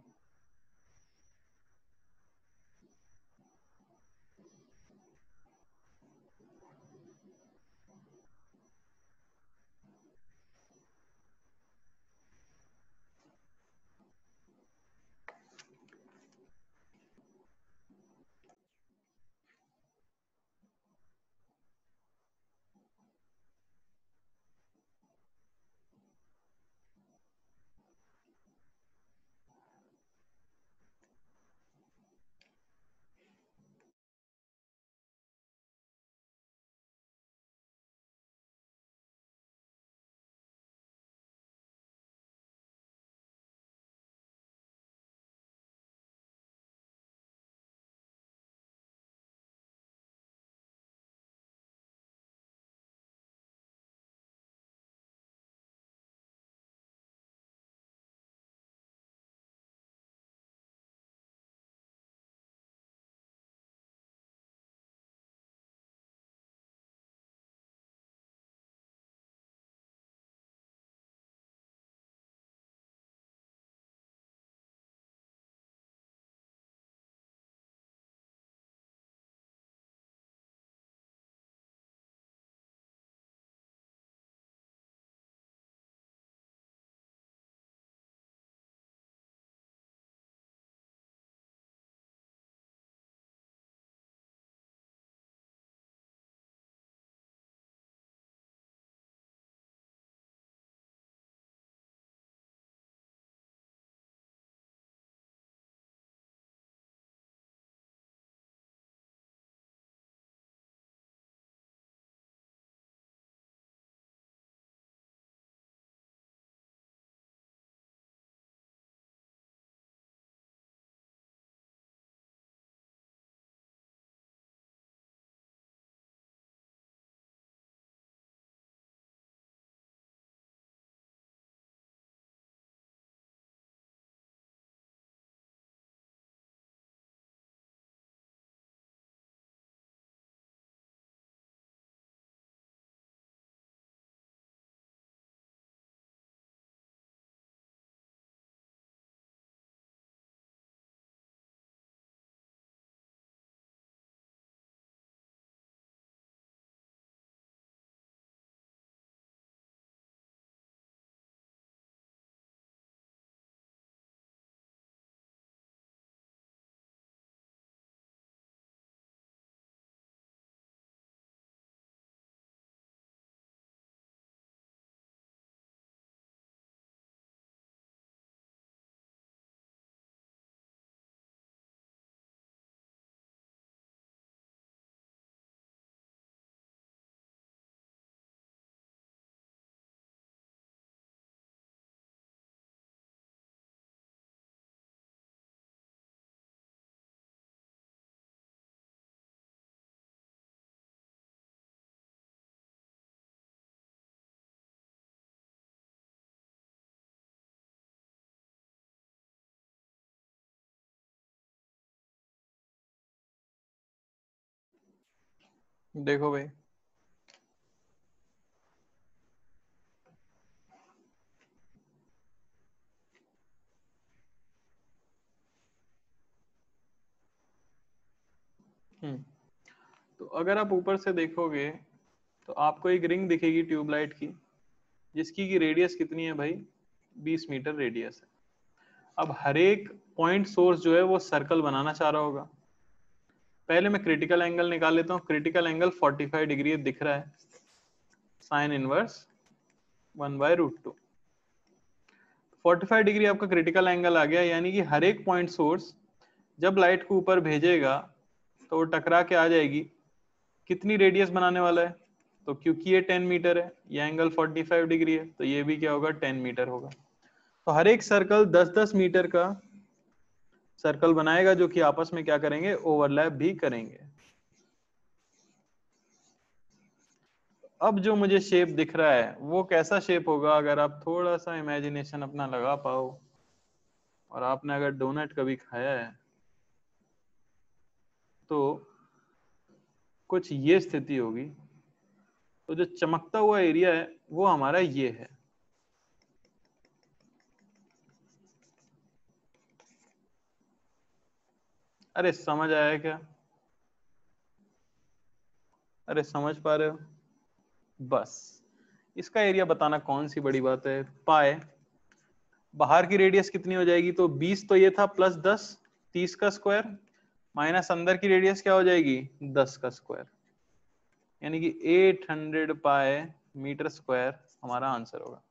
देखो भाई, तो अगर आप ऊपर से देखोगे तो आपको एक रिंग दिखेगी ट्यूबलाइट की, जिसकी की रेडियस कितनी है भाई, 20 मीटर रेडियस है। अब हर एक पॉइंट सोर्स जो है वो सर्कल बनाना चाह रहा होगा। पहले मैं क्रिटिकल एंगल निकाल लेता हूँ। क्रिटिकल एंगल 45 डिग्री दिख रहा है, साइन इनवर्स 1/√2। 45 डिग्री आपका क्रिटिकल एंगल आ गया, यानी कि हर एक पॉइंट सोर्स जब लाइट को ऊपर भेजेगा तो वो टकरा के आ जाएगी। कितनी रेडियस बनाने वाला है, तो क्योंकि ये 10 मीटर है, ये एंगल 45 डिग्री है, तो ये भी क्या होगा, 10 मीटर होगा। तो हर एक सर्कल 10-10 मीटर का सर्कल बनाएगा, जो कि आपस में क्या करेंगे, ओवरलैप भी करेंगे। अब जो मुझे शेप दिख रहा है वो कैसा शेप होगा, अगर आप थोड़ा सा इमेजिनेशन अपना लगा पाओ, और आपने अगर डोनट कभी खाया है तो कुछ ये स्थिति होगी। तो जो चमकता हुआ एरिया है वो हमारा ये है। अरे समझ आया क्या, अरे समझ पा रहे हो? बस इसका एरिया बताना कौन सी बड़ी बात है। पाए बाहर की रेडियस कितनी हो जाएगी, तो 20 तो ये था, प्लस 10 30 का स्क्वायर, माइनस अंदर की रेडियस क्या हो जाएगी, 10 का स्क्वायर, यानी कि 800 पाए मीटर स्क्वायर हमारा आंसर होगा।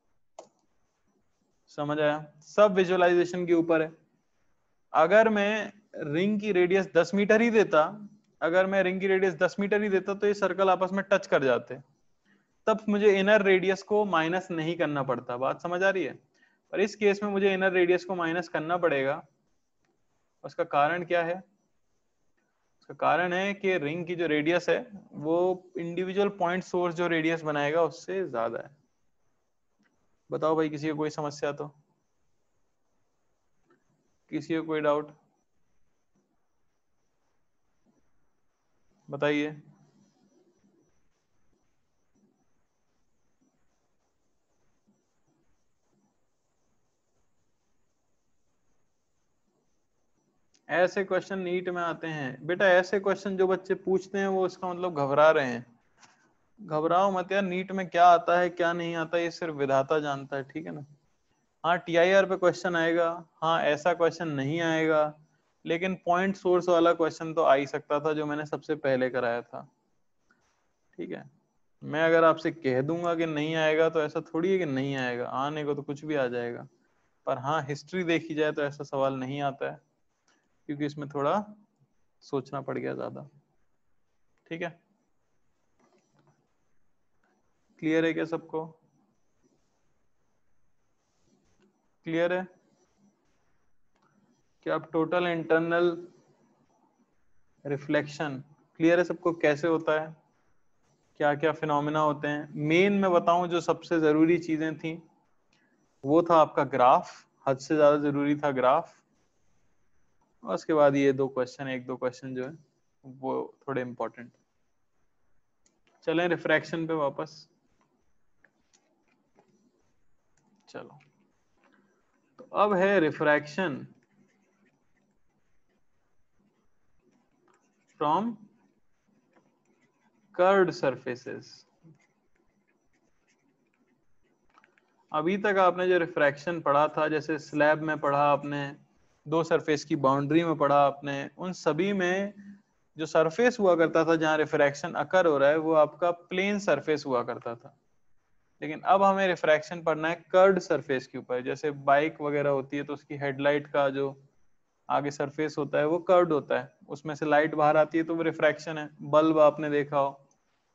समझ आया? सब विजुअलाइजेशन के ऊपर है। अगर मैं रिंग की रेडियस 10 मीटर ही देता, अगर मैं रिंग की रेडियस 10 मीटर ही देता तो ये सर्कल आपस में टच कर जाते, तब मुझे इनर रेडियस को माइनस नहीं करना पड़ता। बात समझ आ रही है? पर इस केस में मुझे इनर रेडियस को माइनस करना पड़ेगा। उसका कारण क्या है? उसका कारण है कि रिंग की जो रेडियस है वो इंडिविजुअल पॉइंट सोर्स जो रेडियस बनाएगा उससे ज्यादा है। बताओ भाई, किसी को कोई समस्या? तो किसी को कोई डाउट बताइए। ऐसे क्वेश्चन नीट में आते हैं बेटा, ऐसे क्वेश्चन जो बच्चे पूछते हैं वो इसका मतलब घबरा रहे हैं। घबराओ मत यार, नीट में क्या आता है क्या नहीं आता ये सिर्फ विधाता जानता है, ठीक है ना। हाँ TIR पे क्वेश्चन आएगा, हाँ ऐसा क्वेश्चन नहीं आएगा, लेकिन पॉइंट सोर्स वाला क्वेश्चन तो आ ही सकता था जो मैंने सबसे पहले कराया था, ठीक है। मैं अगर आपसे कह दूंगा कि नहीं आएगा तो ऐसा थोड़ी है कि नहीं आएगा, आने को तो कुछ भी आ जाएगा। पर हाँ हिस्ट्री देखी जाए तो ऐसा सवाल नहीं आता है, क्योंकि इसमें थोड़ा सोचना पड़ गया ज्यादा, ठीक है। क्लियर है क्या सबको? क्लियर है कि अब टोटल इंटरनल रिफ्लेक्शन क्लियर है सबको, कैसे होता है, क्या क्या फिनोमिना होते हैं। मेन मैं बताऊं जो सबसे जरूरी चीजें थी वो था आपका ग्राफ, हद से ज्यादा जरूरी था ग्राफ। और उसके बाद ये दो क्वेश्चन, एक दो क्वेश्चन जो है वो थोड़े इंपॉर्टेंट। चलें रिफ्रैक्शन पे वापस। चलो, तो अब है रिफ्रैक्शन फ्रॉम कर्व्ड सरफेसेस। अभी तक आपने जो रिफ्रैक्शन पढ़ा था, जैसे स्लैब में पढ़ा आपने, दो सरफेस की बाउंड्री में पढ़ा आपने, उन सभी में जो सरफेस हुआ करता था जहां रिफ्रैक्शन अकर हो रहा है वो आपका प्लेन सरफेस हुआ करता था। लेकिन अब हमें रिफ्रैक्शन पढ़ना है कर्व्ड सरफेस के ऊपर। जैसे बाइक वगैरह होती है तो उसकी हेडलाइट का जो आगे सरफेस होता है वो कर्व्ड होता है, उसमें से लाइट बाहर आती है तो वो रिफ्रैक्शन है। बल्ब आपने देखा हो,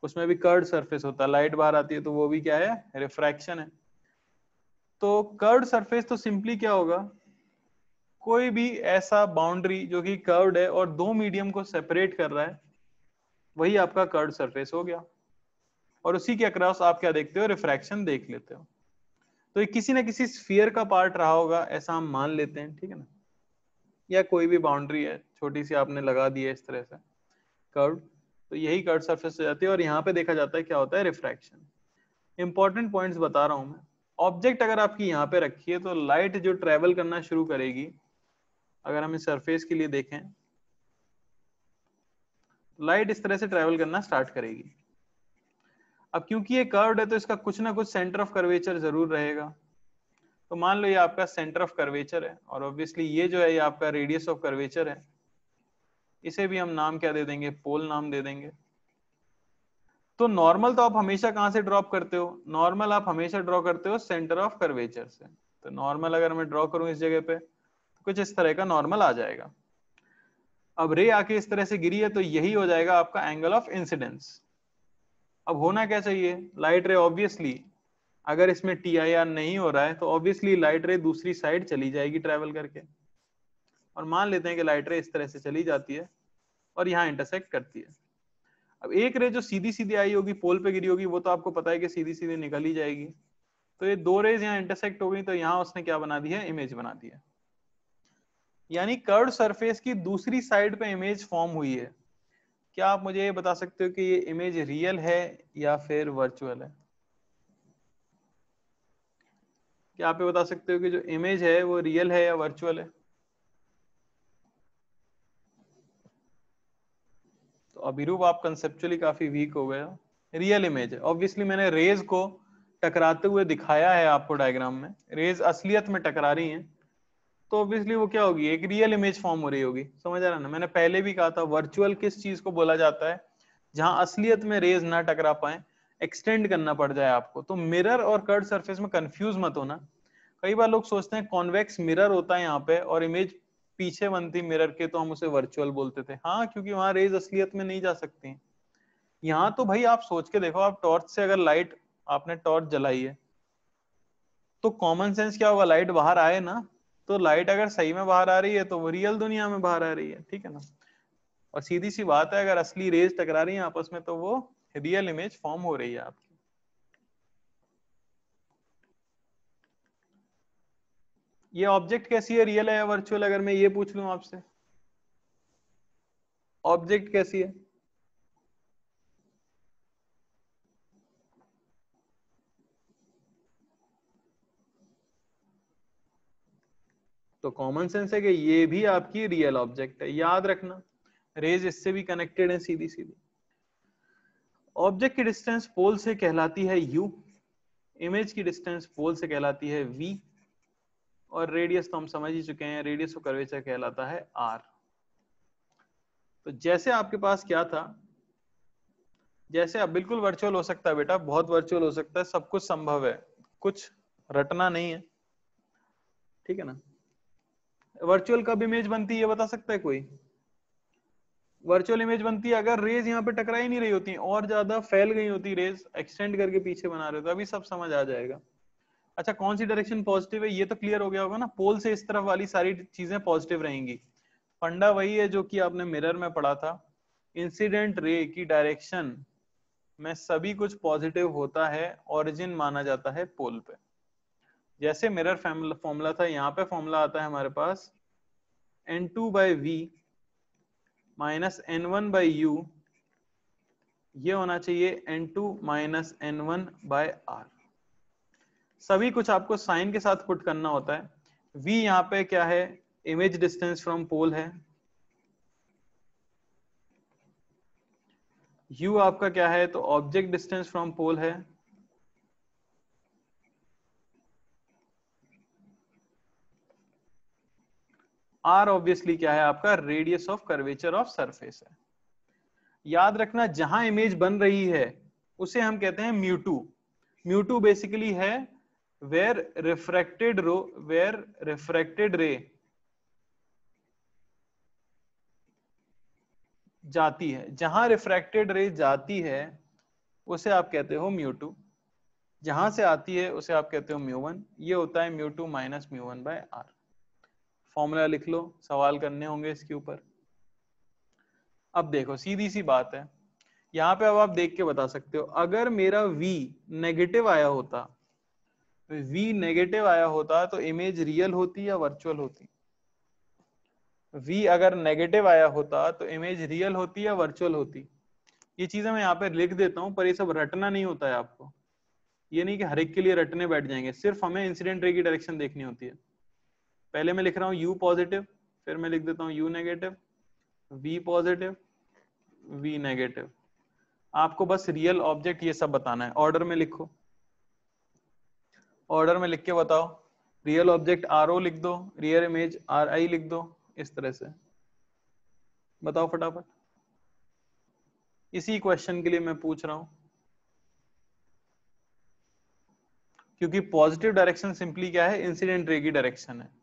उसमें भी कर्व्ड सरफेस होता है, लाइट बाहर आती है तो वो भी क्या है, रिफ्रैक्शन है। तो कर्व्ड सरफेस तो सिंपली क्या होगा, कोई भी ऐसा बाउंड्री जो कि कर्व्ड है और दो मीडियम को सेपरेट कर रहा है, वही आपका कर्व्ड सरफेस हो गया। और उसी के अक्रॉस आप क्या देखते हो, रिफ्रैक्शन देख लेते हो। तो ये किसी ना किसी स्फीयर का पार्ट रहा होगा, ऐसा हम मान लेते हैं, ठीक है ना। या कोई भी बाउंड्री है छोटी सी आपने लगा दी है इस तरह से कर्व्ड, तो यही कर्व सरफेस हो जाती है। और यहाँ पे देखा जाता है क्या होता है, रिफ्रैक्शन। इंपॉर्टेंट पॉइंट्स बता रहा हूं मैं। ऑब्जेक्ट अगर आपकी यहाँ पे रखी है तो लाइट जो ट्रेवल करना शुरू करेगी, अगर हम इस सरफेस के लिए देखें, लाइट इस तरह से ट्रेवल करना स्टार्ट करेगी। अब क्योंकि ये कर्व्ड है तो इसका कुछ ना कुछ सेंटर ऑफ कर्वेचर जरूर रहेगा। तो मान लो ये आपका सेंटर ऑफ कर्वेचर है, और ऑब्वियसली ये जो है ये आपका रेडियस ऑफ कर्वेचर है। इसे भी हम नाम क्या दे देंगे, पोल नाम दे देंगे। तो नॉर्मल तो आप हमेशा कहां से ड्रॉप करते हो, नॉर्मल आप हमेशा ड्रॉ करते हो सेंटर ऑफ कर्वेचर से। तो नॉर्मल अगर मैं ड्रॉ करूं इस जगह पे, तो कुछ इस तरह का नॉर्मल आ जाएगा। अब रे आके इस तरह से गिरी है तो यही हो जाएगा आपका एंगल ऑफ इंसिडेंस। अब होना क्या चाहिए, लाइट रे ऑब्वियसली अगर इसमें TIR नहीं हो रहा है तो ऑब्वियसली लाइट रे दूसरी साइड चली जाएगी ट्रेवल करके। और मान लेते हैं कि लाइट रे इस तरह से चली जाती है और यहाँ इंटरसेक्ट करती है। अब एक रे जो सीधी सीधी आई होगी, पोल पे गिरी होगी, वो तो आपको पता है कि सीधी सीधी निकल ही जाएगी। तो ये दो रेज यहाँ इंटरसेक्ट हो गई, तो यहाँ उसने क्या बना दी है, इमेज बना दी है। यानी कर्व्ड सरफेस की दूसरी साइड पे इमेज फॉर्म हुई है। क्या आप मुझे ये बता सकते हो कि ये इमेज रियल है या फिर वर्चुअल है? क्या आप ये बता सकते हो कि जो इमेज है वो रियल है या वर्चुअल है? तो अभिरूप आप कंसेप्चुअली काफी वीक हो गए हो। रियल इमेज है, ऑब्वियसली मैंने रेज को टकराते हुए दिखाया है आपको डायग्राम में, रेज असलियत में टकरा रही हैं, तो ऑब्वियसली वो क्या होगी, एक रियल इमेज फॉर्म हो रही होगी। समझ आ रहा है ना? मैंने पहले भी कहा था वर्चुअल किस चीज को बोला जाता है, जहां असलियत में रेज ना टकरा पाए, एक्सटेंड करना पड़ जाए आपको। तो मिरर और कर्व सरफेस में कंफ्यूज मत होना। कई बार लोग सोचते हैं कॉन्वेक्स मिरर होता है यहाँ पे और इमेज पीछे बनती मिरर के, तो हम उसे वर्चुअल बोलते थे। हाँ, क्योंकि वहां रेज असलियत में नहीं जा सकती। यहाँ तो भाई आप सोच के देखो, आप टॉर्च से अगर लाइट, आपने टॉर्च जलाई है, तो कॉमन सेंस क्या होगा, लाइट बाहर आए ना। तो लाइट अगर सही में बाहर आ रही है तो वो रियल दुनिया में बाहर आ रही है, ठीक है ना? और सीधी सी बात है, अगर असली रेज टकरा रही है आपस में तो वो रियल इमेज फॉर्म हो रही है आपकी। ये ऑब्जेक्ट कैसी है, रियल है या वर्चुअल, अगर मैं ये पूछ लूं आपसे, ऑब्जेक्ट कैसी है? तो कॉमन सेंस है कि ये भी आपकी रियल ऑब्जेक्ट है। याद रखना, रेज इससे भी कनेक्टेड है सीधी सीधी। ऑब्जेक्ट की डिस्टेंस पोल से कहलाती है u, इमेज की डिस्टेंस पोल से कहलाती है v, और रेडियस तो हम समझ ही चुके हैं, रेडियस ऑफ कर्वेचर कहलाता है r। तो जैसे आपके पास क्या था, जैसे अब बिल्कुल वर्चुअल हो सकता है बेटा, बहुत वर्चुअल हो सकता है, सब कुछ संभव है, कुछ रटना नहीं है, ठीक है ना? वर्चुअल कब इमेज बनती है बता सकता है कोई? वर्चुअल इमेज बनती है अगर रेज यहाँ पे टकरा ही नहीं रही होती, और ज्यादा फैल गई होती रेज, एक्सटेंड करके पीछे बना रहे हो, तो अभी सब समझ आ जाएगा। अच्छा, कौन सी डायरेक्शन पॉजिटिव है ये तो क्लियर हो गया होगा ना, पोल से इस तरफ वाली सारी चीजें पॉजिटिव रहेंगी। फंडा वही है जो कि आपने मिरर में पढ़ा था, इंसिडेंट रे की डायरेक्शन में सभी कुछ पॉजिटिव होता है, ओरिजिन माना जाता है पोल पे। जैसे मिरर फॉर्मूला था, यहाँ पे फॉर्मूला आता है हमारे पास N2/V माइनस N1/U, ये होना चाहिए N2 माइनस N1/R। सभी कुछ आपको साइन के साथ पुट करना होता है। V यहाँ पे क्या है, इमेज डिस्टेंस फ्रॉम पोल है। U आपका क्या है, तो ऑब्जेक्ट डिस्टेंस फ्रॉम पोल है। R ऑब्वियसली क्या है आपका, radius of curvature of surface है। याद रखना, जहां इमेज बन रही है उसे हम कहते हैं म्यू2। म्यू2 बेसिकली है वेयर रिफ्रैक्टेड रे जाती है, जहां रिफ्रैक्टेड रे जाती है उसे आप कहते हो म्यू2, जहां से आती है उसे आप कहते हो म्यू1। ये होता है म्यू2 माइनस म्यू1/r। फॉर्मूला लिख लो, सवाल करने होंगे इसके ऊपर। अब देखो सीधी सी बात है, यहाँ पे अब आप देख के बता सकते हो, अगर मेरा v नेगेटिव आया होता, v नेगेटिव आया होता तो इमेज रियल होती या वर्चुअल होती? v अगर नेगेटिव आया होता तो इमेज रियल होती या वर्चुअल होती? ये चीजें मैं यहाँ पे लिख देता हूँ, पर ये सब रटना नहीं होता है आपको। ये नहीं कि हर एक के लिए रटने बैठ जाएंगे, सिर्फ हमें इंसिडेंट रे की डायरेक्शन देखनी होती है। पहले मैं लिख रहा हूँ u पॉजिटिव, फिर मैं लिख देता हूँ u negative, v positive, v negative. आपको बस रियल ऑब्जेक्ट ये सब बताना है, ऑर्डर में लिखो, ऑर्डर में लिख के बताओ। रियल ऑब्जेक्ट RO लिख दो, रियल इमेज RI लिख दो, इस तरह से बताओ फटाफट। इसी क्वेश्चन के लिए मैं पूछ रहा हूं, क्योंकि पॉजिटिव डायरेक्शन सिंपली क्या है, इंसिडेंट रे की डायरेक्शन है।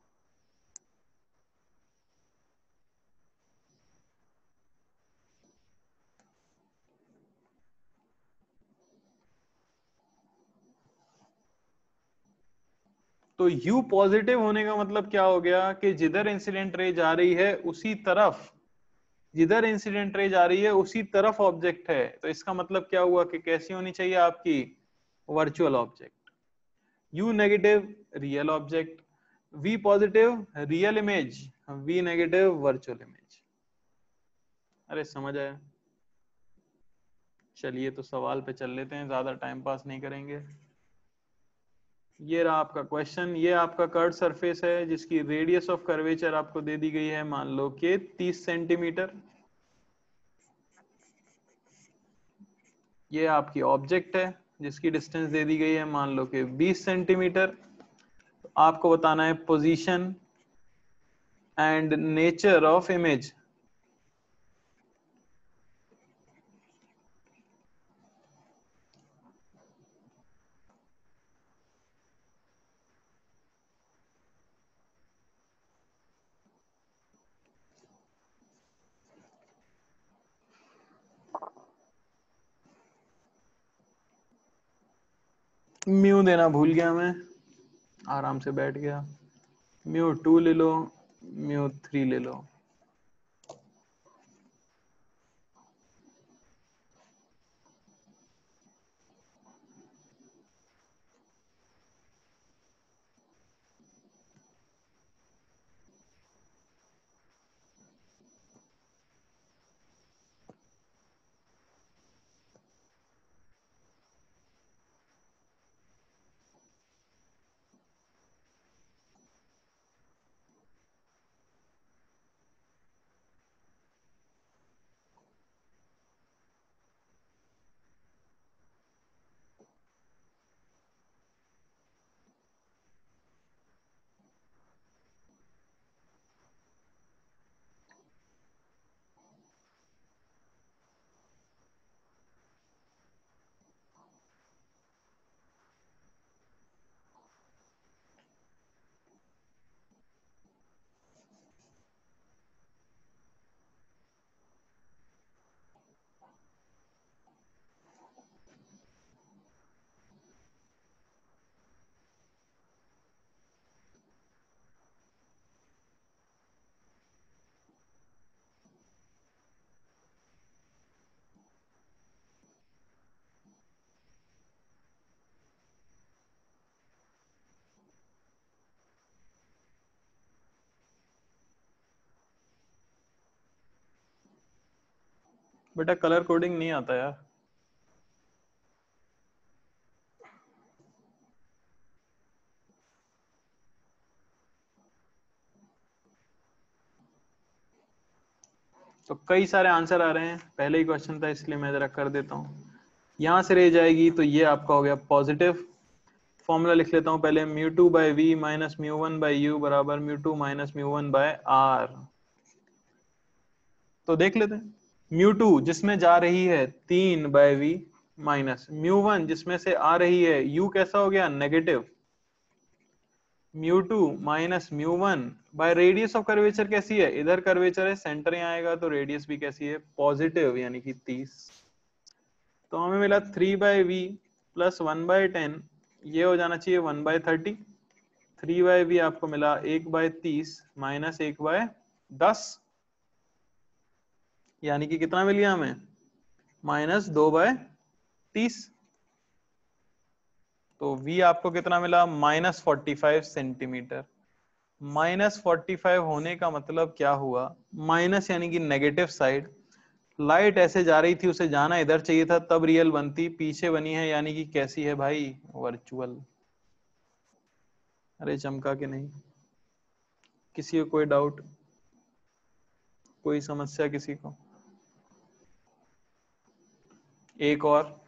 तो U पॉजिटिव होने का मतलब क्या हो गया कि जिधर इंसिडेंट रे जा रही है उसी तरफ, जिधर इंसिडेंट रे जा रही है उसी तरफ ऑब्जेक्ट है। तो इसका मतलब क्या हुआ कि कैसी होनी चाहिए आपकी, virtual object. U negative real object, V positive real image, V negative virtual image. अरे समझ आया? चलिए तो सवाल पे चल लेते हैं, ज्यादा टाइम पास नहीं करेंगे। ये रहा आपका क्वेश्चन, ये आपका कर्व सरफेस है जिसकी रेडियस ऑफ कर्वेचर आपको दे दी गई है, मान लो कि 30 सेंटीमीटर। ये आपकी ऑब्जेक्ट है जिसकी डिस्टेंस दे दी गई है, मान लो कि 20 सेंटीमीटर। तो आपको बताना है position and nature of image. Mu देना भूल गया मैं, आराम से बैठ गया। μ2 ले लो, μ3 ले लो। बेटा कलर कोडिंग नहीं आता यार। तो कई सारे आंसर आ रहे हैं, पहले ही क्वेश्चन था इसलिए मैं जरा कर देता हूँ। यहां से रह जाएगी तो ये आपका हो गया पॉजिटिव। फॉर्मूला लिख लेता हूं पहले, μ2 by we minus μ1 by U बराबर μ2 माइनस μ1 बाय आर। तो देख लेते हैं, μ2 जिसमें जा रही है 3 बाय वी माइनस μ1 जिसमें से आ रही है u कैसा हो गया, negative, μ2 minus μ1 by radius of curvature कैसी है, इधर कर्वेचर है, सेंटर यहाँ आएगा तो रेडियस भी कैसी है, पॉजिटिव यानी कि 30। तो हमें मिला 3 बाय वी प्लस 1/10, ये हो जाना चाहिए 1/30। 3/v आपको मिला 1/30 माइनस 1/10, यानी कि कितना मिल गया हमें, माइनस 2/30। तो v आपको कितना मिला, माइनस 45 सेंटीमीटर। माइनस 45 होने का मतलब क्या हुआ, माइनस यानी कि नेगेटिव साइड, लाइट ऐसे जा रही थी, उसे जाना इधर चाहिए था, तब रियल बनती, पीछे बनी है, यानी कि कैसी है भाई, वर्चुअल। अरे चमका के नहीं। किसी को कोई डाउट, कोई समस्या किसी को? एक और,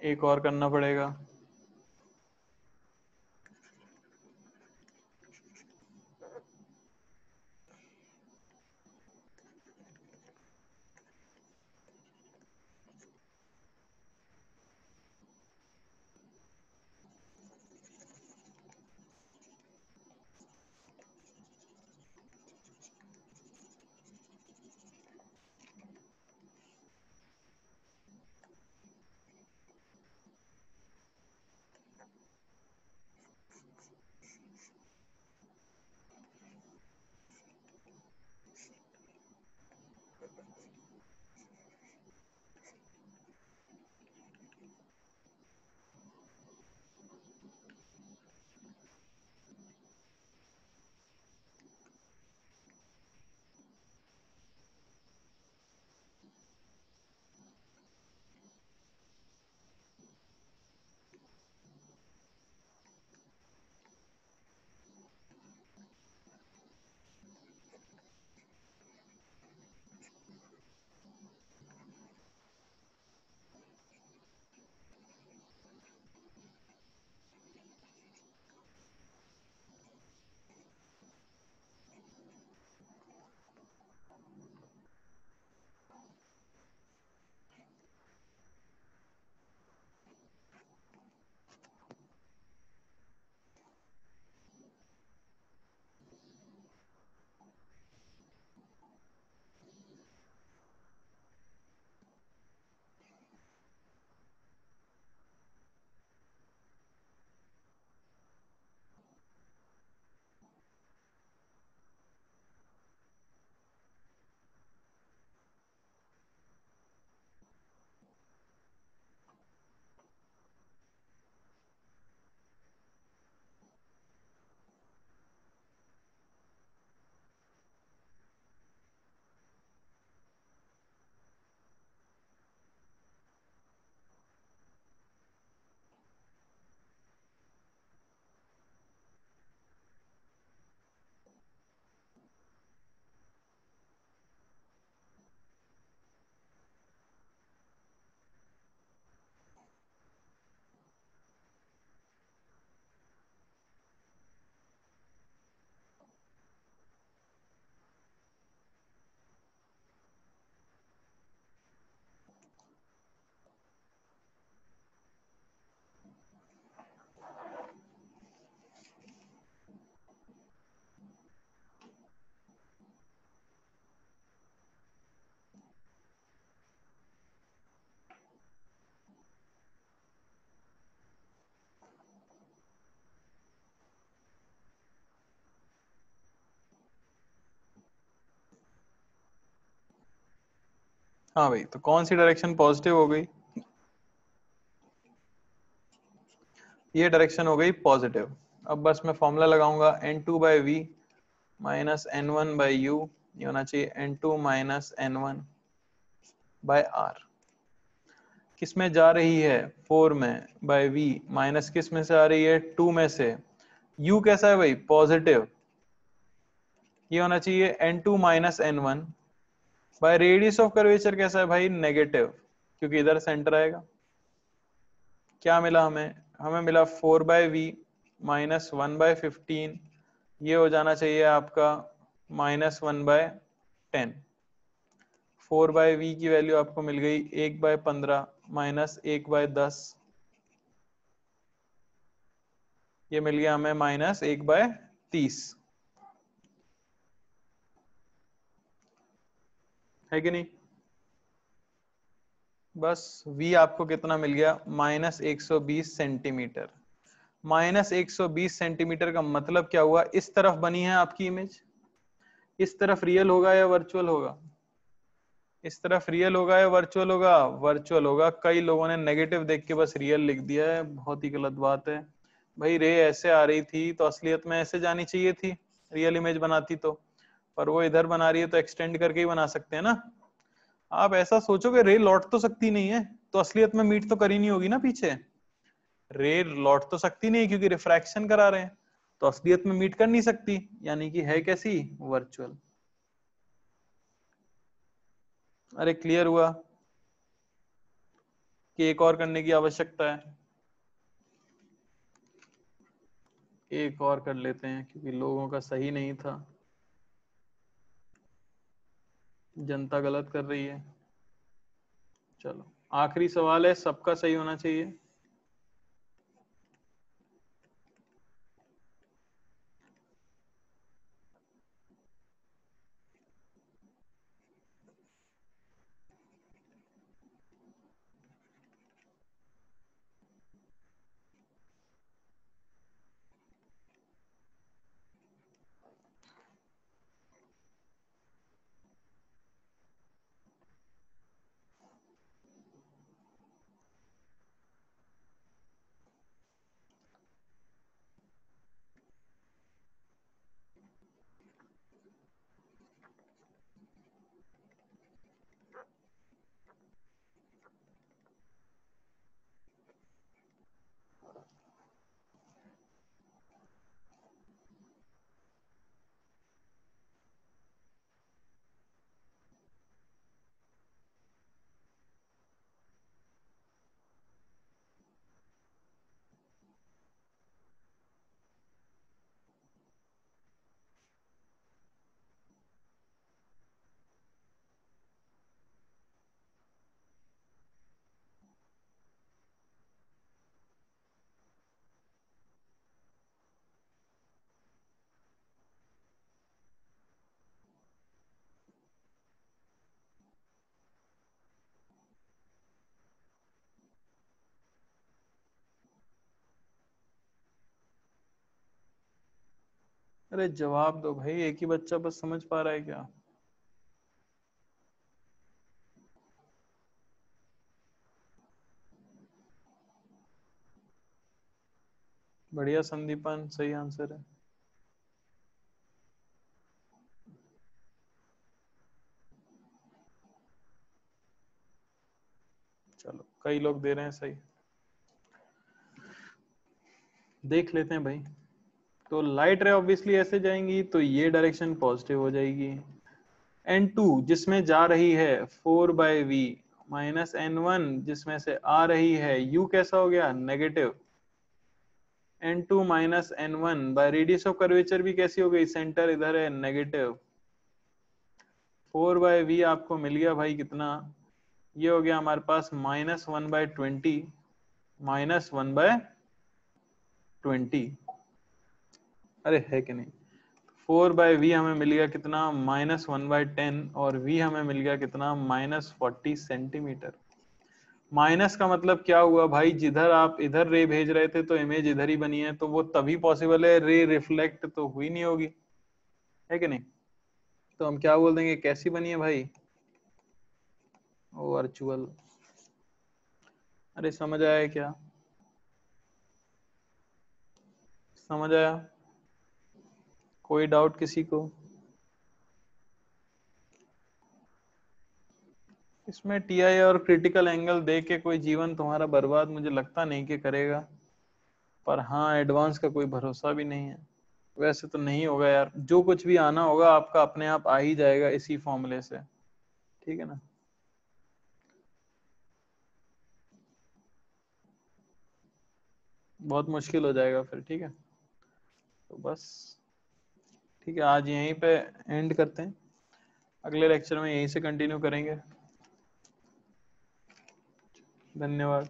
एक और करना पड़ेगा। हाँ भाई, तो कौन सी डायरेक्शन पॉजिटिव हो गई? ये डायरेक्शन हो गई पॉजिटिव। अब बस मैं फॉर्मूला लगाऊंगा, n2 by we minus n1 by u, ये होना चाहिए n2 minus n1 bye are. किस में जा रही है? 4 में, बाय वी माइनस किस में से आ रही है? 2 में से। u कैसा है भाई? पॉजिटिव। ये होना चाहिए n2 minus n1 bye radius of curvature कैसा है भाई? नेगेटिव, क्योंकि इधर सेंटर आएगा। क्या मिला हमें? हमें मिला 4 बाय वी माइनस 1 बाय 15, ये हो जाना चाहिए आपका माइनस 1 बाय 10। 4 बाय वी की वैल्यू आपको मिल गई 1 बाय 15 माइनस 1 बाय 10, ये मिल गया हमें माइनस 1 बाय 30, है कि नहीं? बस v आपको कितना मिल गया? Minus 120 centimetre. माइनस 120 सेंटीमीटर का मतलब क्या हुआ? इस तरफ बनी है आपकी इमेज, इस तरफ रियल होगा या वर्चुअल होगा? इस तरफ रियल होगा या वर्चुअल होगा? वर्चुअल होगा। कई लोगों ने नेगेटिव देख के बस रियल लिख दिया है, बहुत ही गलत बात है भाई। रे ऐसे आ रही थी तो असलियत में ऐसे जानी चाहिए थी, रियल इमेज बनाती तो, पर वो इधर बना रही है तो एक्सटेंड करके ही बना सकते हैं ना। आप ऐसा सोचोगे रे लौट तो सकती नहीं है, तो असलियत में मीट तो करी नहीं होगी ना पीछे। रे लौट तो सकती नहीं क्योंकि रिफ्रैक्शन करा रहे हैं, तो असलियत में मीट कर नहीं सकती, यानी कि है कैसी, वर्चुअल। अरे क्लियर हुआ कि एक और करने की आवश्यकता है? एक और कर लेते हैं क्योंकि लोगों का सही नहीं था, जनता गलत कर रही है। चलो आखिरी सवाल है, सबका सही होना चाहिए। अरे जवाब दो भाई, एक ही बच्चा बस समझ पा रहा है क्या? बढ़िया संदीपन, सही आंसर है। चलो कई लोग दे रहे हैं सही, देख लेते हैं भाई। तो लाइट रे ऑब्वियसली ऐसे जाएंगी, तो ये डायरेक्शन पॉजिटिव हो जाएगी। N2 जिसमें जा रही है 4/v माइनस N1 जिसमें से आ रही है u कैसा हो गया, negative. N2 minus N1 bye radius of curvature भी कैसी हो गई, सेंटर इधर है, नेगेटिव। 4/v आपको मिल गया भाई कितना, ये हो गया हमारे पास -1/20, -1/20। अरे है कि नहीं, 4/v हमें मिल गया कितना, -1/10, और v हमें मिल गया कितना, -40 सेंटीमीटर। माइनस का मतलब क्या हुआ भाई, जिधर आप इधर रे भेज रहे थे तो इमेज इधर ही बनी है, तो वो तभी पॉसिबल है, रे रिफ्लेक्ट तो हुई नहीं होगी, है कि नहीं? तो हम क्या बोल देंगे, कैसी बनी है भाई, वर्चुअल। अरे समझ आया क्या, समझ आया? कोई डाउट किसी को? इसमें टीआई और क्रिटिकल एंगल दे के कोई जीवन तुम्हारा बर्बाद मुझे लगता नहीं कि करेगा, पर हाँ एडवांस का कोई भरोसा भी नहीं है। वैसे तो नहीं होगा यार, जो कुछ भी आना होगा आपका अपने आप आ ही जाएगा इसी फॉर्मूले से, ठीक है ना? बहुत मुश्किल हो जाएगा फिर, ठीक है। तो बस ठीक है, आज यहीं पे एंड करते हैं, अगले लेक्चर में यहीं से कंटिन्यू करेंगे। धन्यवाद।